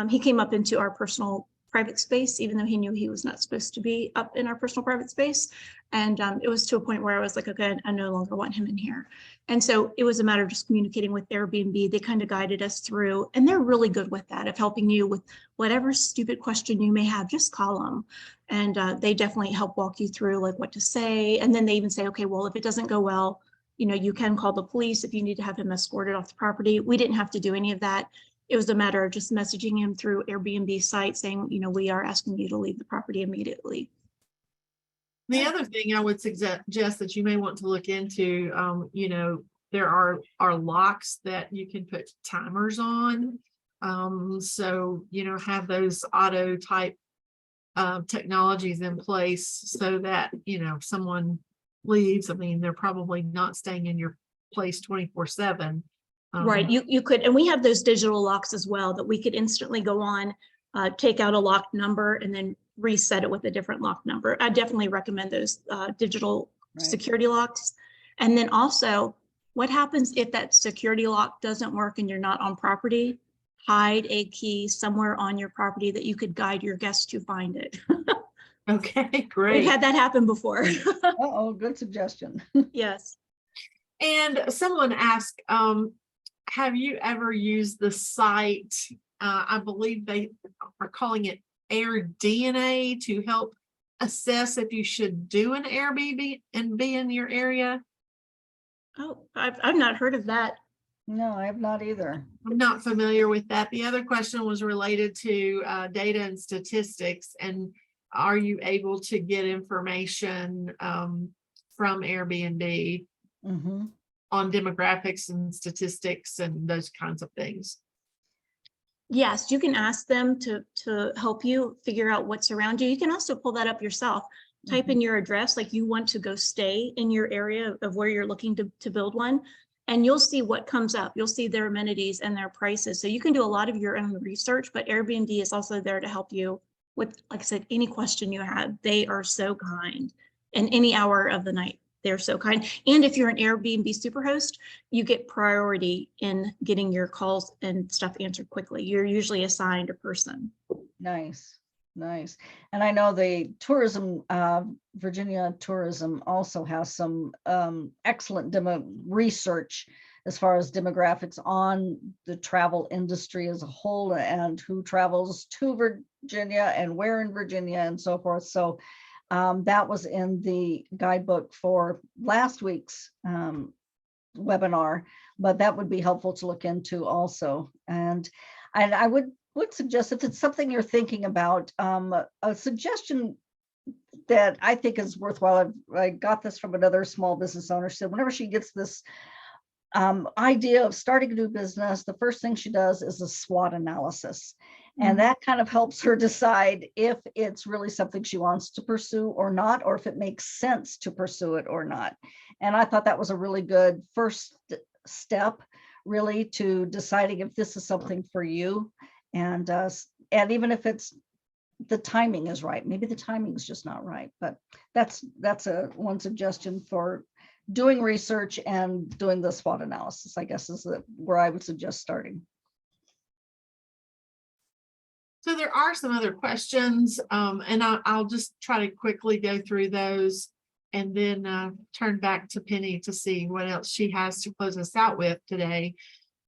He came up into our personal private space, even though he knew he was not supposed to be up in our personal private space. And it was to a point where I was like, okay, I no longer want him in here. And so it was a matter of just communicating with Airbnb. They kind of guided us through, and they're really good with that, of helping you with whatever stupid question you may have, just call them. And they definitely help walk you through like what to say. And then they even say, okay, well, if it doesn't go well, you can call the police if you need to have him escorted off the property. We didn't have to do any of that. It was a matter of just messaging him through Airbnb site saying, we are asking you to leave the property immediately. The other thing I would suggest that you may want to look into, there are locks that you can put timers on. So, have those auto type technologies in place so that, if someone leaves, they're probably not staying in your place 24/7. Right, you could, and we have those digital locks as well that we could instantly go on, take out a locked number and then reset it with a different lock number. I definitely recommend those digital security locks. And then also, what happens if that security lock doesn't work and you're not on property? Hide a key somewhere on your property that you could guide your guests to find it. Okay, great. We've had that happen before. Oh, good suggestion. Yes. And someone asked, have you ever used the site? I believe they are calling it AirDNA to help assess if you should do an Airbnb in your area. Oh, I've not heard of that. No, I have not either. I'm not familiar with that. The other question was related to data and statistics. And are you able to get information from Airbnb on demographics and statistics and those kinds of things? Yes, you can ask them to help you figure out what's around you. You can also pull that up yourself. Type in your address, like you want to go stay in your area of where you're looking to build one, and you'll see what comes up. You'll see their amenities and their prices. So you can do a lot of your own research, but Airbnb is also there to help you with, like I said, any question you have. They are so kind, and any hour of the night. They're so kind. And if you're an Airbnb superhost, you get priority in getting your calls and stuff answered quickly. You're usually assigned a person. Nice, nice. And I know the tourism, Virginia tourism also has some excellent research as far as demographics on the travel industry as a whole and who travels to Virginia and where in Virginia and so forth. So that was in the guidebook for last week's webinar, but that would be helpful to look into also. And I would would suggest, if it's something you're thinking about, a suggestion that I think is worthwhile. I got this from another small business owner. She said whenever she gets this idea of starting a new business, the first thing she does is a SWOT analysis. And that kind of helps her decide if it's really something she wants to pursue or not, or if it makes sense to pursue it or not. And I thought that was a really good first step, really, to deciding if this is something for you. And even if it's the timing is right, maybe the timing is just not right. But that's a one suggestion for doing research and doing the SWOT analysis, I guess, is where I would suggest starting. So there are some other questions, and I'll just try to quickly go through those and then turn back to Penny to see what else she has to close us out with today.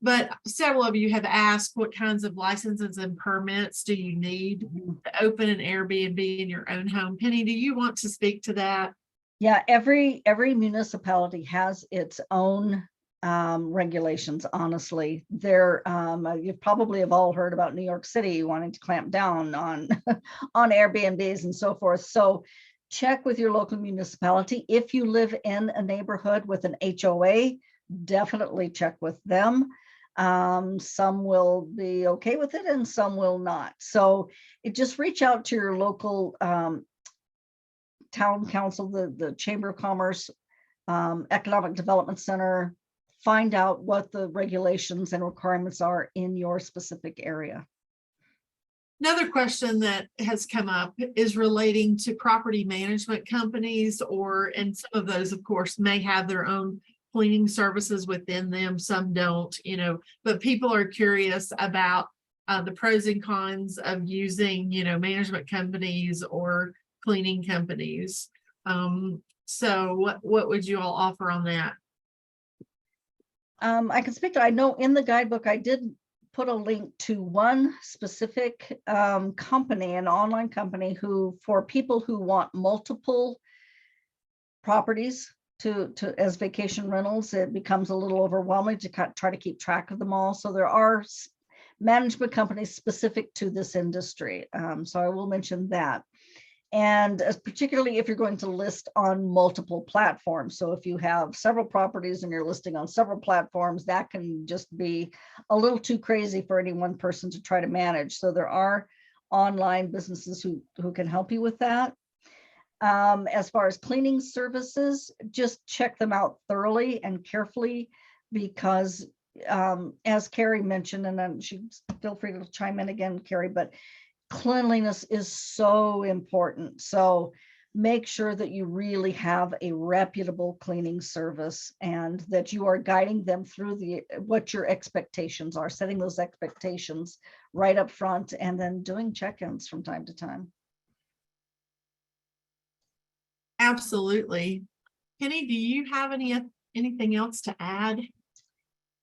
But several of you have asked, what kinds of licenses and permits do you need to open an Airbnb in your own home? Penny, do you want to speak to that? Yeah, every municipality has its own regulations. Honestly, you probably have all heard about New York City wanting to clamp down on on Airbnbs and so forth. So check with your local municipality. If you live in a neighborhood with an HOA, definitely check with them. Some will be okay with it and some will not. So just reach out to your local town council, the Chamber of Commerce, Economic Development Center, find out what the regulations and requirements are in your specific area. Another question that has come up is relating to property management companies, and some of those, of course, may have their own cleaning services within them. Some don't, but people are curious about the pros and cons of using, management companies or cleaning companies. So what would you all offer on that? I can speak to, I know in the guidebook, I did put a link to one specific company, an online company, who, for people who want multiple properties to as vacation rentals, it becomes a little overwhelming to try to keep track of them all. So there are management companies specific to this industry. So I will mention that. And particularly if you're going to list on multiple platforms. So if you have several properties and you're listing on several platforms, that can just be a little too crazy for any one person to try to manage. So there are online businesses who can help you with that. As far as cleaning services, just check them out thoroughly and carefully, because as Carrie mentioned, and then she feel free to chime in again, Carrie, but cleanliness is so important. So make sure that you really have a reputable cleaning service and that you are guiding them through what your expectations are, setting those expectations right up front, and then doing check-ins from time to time. Absolutely. Penny, do you have anything else to add?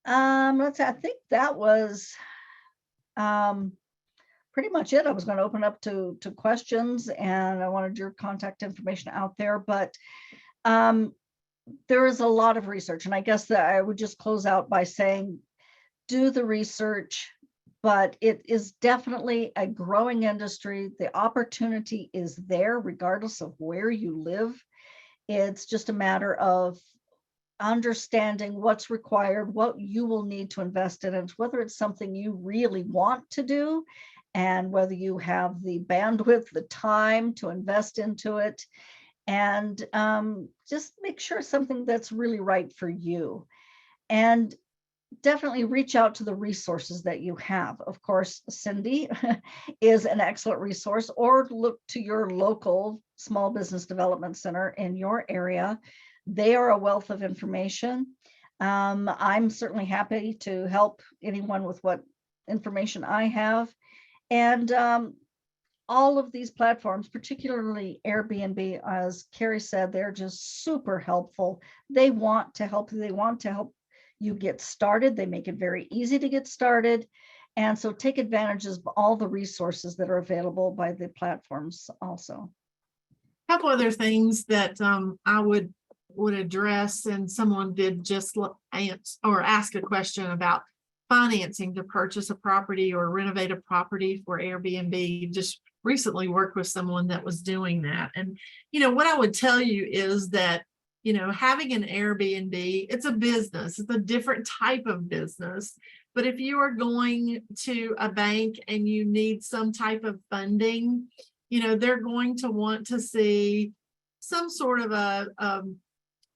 Let's see, I think that was pretty much it. I was going to open up to questions, and I wanted your contact information out there, but there is a lot of research, and I guess that I would just close out by saying, do the research, but it is definitely a growing industry. The opportunity is there regardless of where you live. It's just a matter of understanding what's required, what you will need to invest in, and whether it's something you really want to do, and whether you have the bandwidth, the time to invest into it, and just make sure something that's really right for you. And definitely reach out to the resources that you have. Of course, Cindy is an excellent resource, or look to your local small business development center in your area. They are a wealth of information. I'm certainly happy to help anyone with what information I have. And all of these platforms, particularly Airbnb, as Carrie said, they're just super helpful. They want to help you. They want to help you get started. They make it very easy to get started. And so take advantage of all the resources that are available by the platforms also. A couple other things that I would address, and someone did just ask a question about financing to purchase a property or renovate a property for Airbnb. Just recently worked with someone that was doing that. And, what I would tell you is that, having an Airbnb, it's a business, it's a different type of business. But if you are going to a bank and you need some type of funding, they're going to want to see some sort of a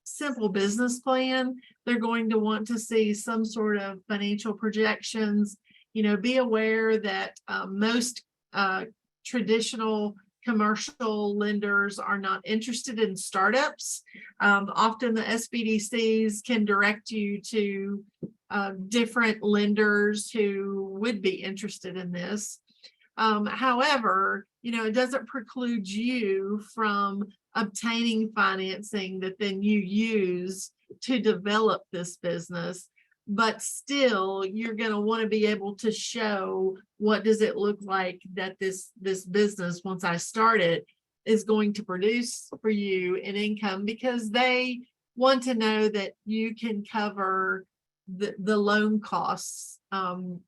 simple business plan. They're going to want to see some sort of financial projections. Be aware that most traditional commercial lenders are not interested in startups. Often the SBDCs can direct you to different lenders who would be interested in this. However, it doesn't preclude you from obtaining financing that then you use to develop this business. But still, you're going to want to be able to show what does it look like that this business, once I start it, is going to produce for you an income, because they want to know that you can cover the loan costs on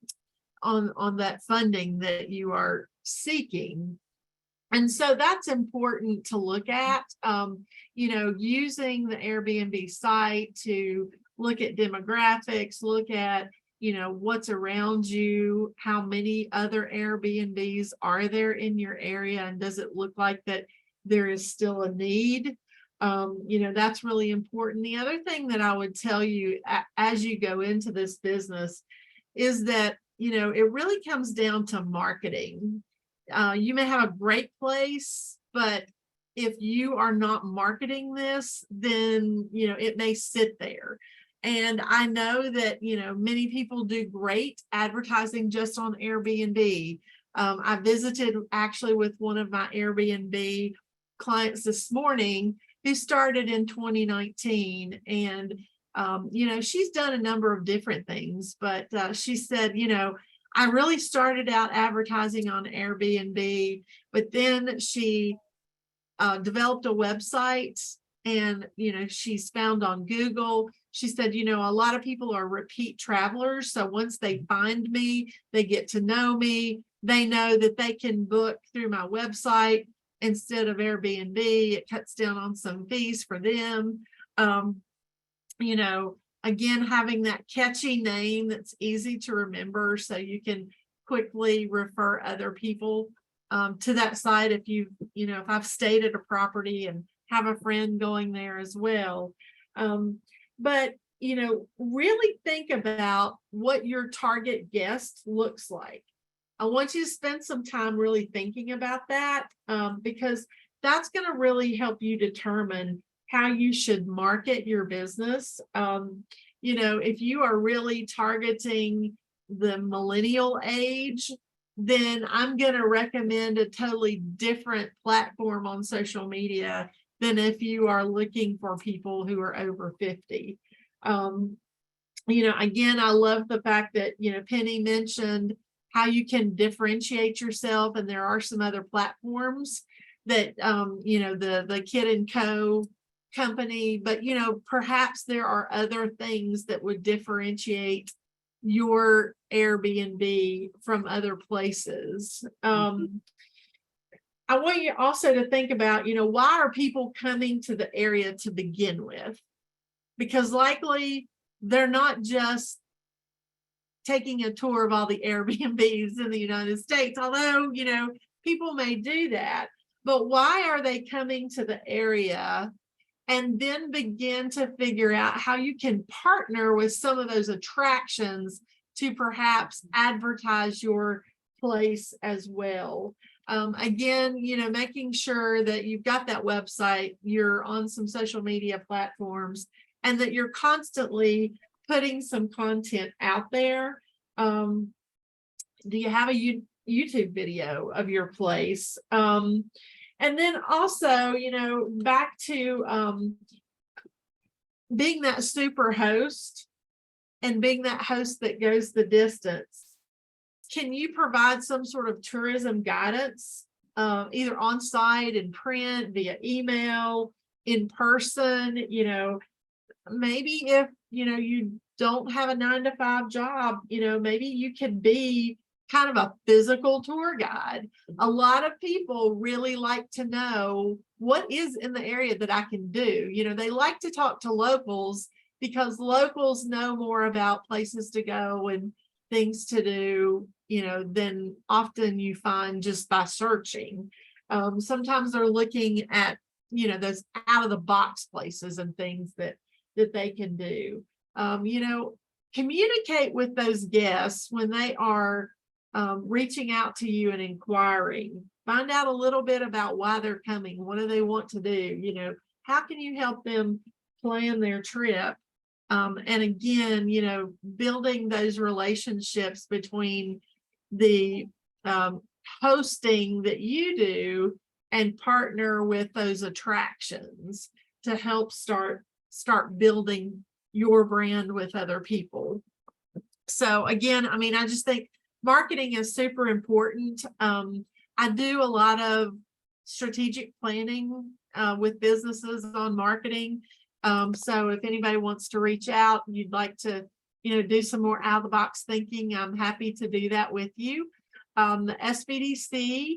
that funding that you are seeking. And so that's important to look at, using the Airbnb site to look at demographics, look at, what's around you, how many other Airbnbs are there in your area, and does it look like that there is still a need? That's really important. The other thing that I would tell you as you go into this business is that, it really comes down to marketing. You may have a great place, but if you are not marketing this, then, it may sit there. And I know that, many people do great advertising just on Airbnb. I visited actually with one of my Airbnb clients this morning who started in 2019. And, she's done a number of different things, but she said, I really started out advertising on Airbnb, but then she developed a website, and, she's found on Google. She said, a lot of people are repeat travelers. So once they find me, they get to know me. They know that they can book through my website instead of Airbnb. It cuts down on some fees for them. Again, having that catchy name that's easy to remember so you can quickly refer other people to that site. If I've stayed at a property and have a friend going there as well. But, really think about what your target guest looks like. I want you to spend some time really thinking about that, because that's going to really help you determine how you should market your business. If you are really targeting the millennial age, then I'm going to recommend a totally different platform on social media than if you are looking for people who are over 50. Again, I love the fact that, Penny mentioned how you can differentiate yourself, and there are some other platforms that, the Kid & Co company, but, perhaps there are other things that would differentiate your Airbnb from other places. I want you also to think about, why are people coming to the area to begin with? Because likely they're not just taking a tour of all the Airbnbs in the United States, although, people may do that. But why are they coming to the area? And then begin to figure out how you can partner with some of those attractions to perhaps advertise your place as well. Again, making sure that you've got that website, you're on some social media platforms, and that you're constantly putting some content out there. Do you have a YouTube video of your place? And then also, back to being that super host and being that host that goes the distance. Can you provide some sort of tourism guidance, either on site, in print, via email, in person? maybe if, you don't have a 9-to-5 job, maybe you could be kind of a physical tour guide. A lot of people really like to know what is in the area that I can do. They like to talk to locals because locals know more about places to go and things to do, than often you find just by searching. Sometimes they're looking at, those out of the box places and things that they can do. Communicate with those guests when they are reaching out to you and inquiring. Find out a little bit about why they're coming. What do they want to do? How can you help them plan their trip? And again, building those relationships between the hosting that you do and partner with those attractions to help start building your brand with other people. So again, I just think marketing is super important. I do a lot of strategic planning with businesses on marketing. So if anybody wants to reach out and you'd like to, do some more out of the box thinking, I'm happy to do that with you. The SBDC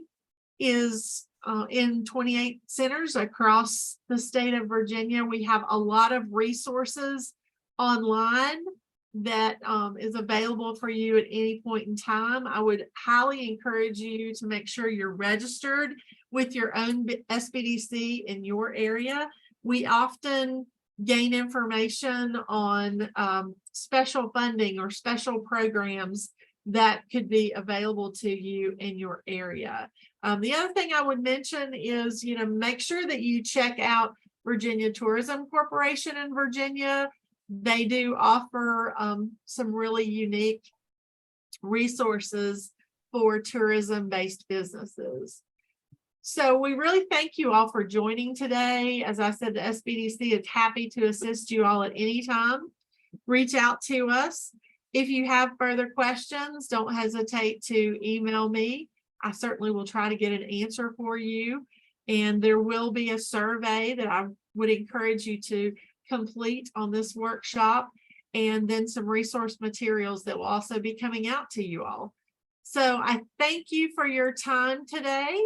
is in 28 centers across the state of Virginia. We have a lot of resources online that is available for you at any point in time. I would highly encourage you to make sure you're registered with your own SBDC in your area. We often gain information on special funding or special programs that could be available to you in your area. The other thing I would mention is, make sure that you check out Virginia Tourism Corporation in Virginia. They do offer some really unique resources for tourism-based businesses. So we really thank you all for joining today. As I said, the SBDC is happy to assist you all at any time. Reach out to us. If you have further questions, don't hesitate to email me. I certainly will try to get an answer for you. And there will be a survey that I would encourage you to complete on this workshop, and then some resource materials that will also be coming out to you all. So I thank you for your time today.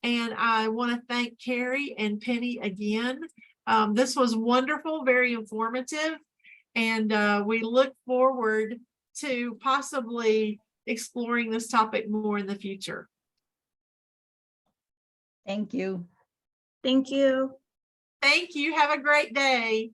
And I want to thank Carrie and Penny again. This was wonderful, very informative. And we look forward to possibly exploring this topic more in the future. Thank you. Thank you. Thank you. Have a great day.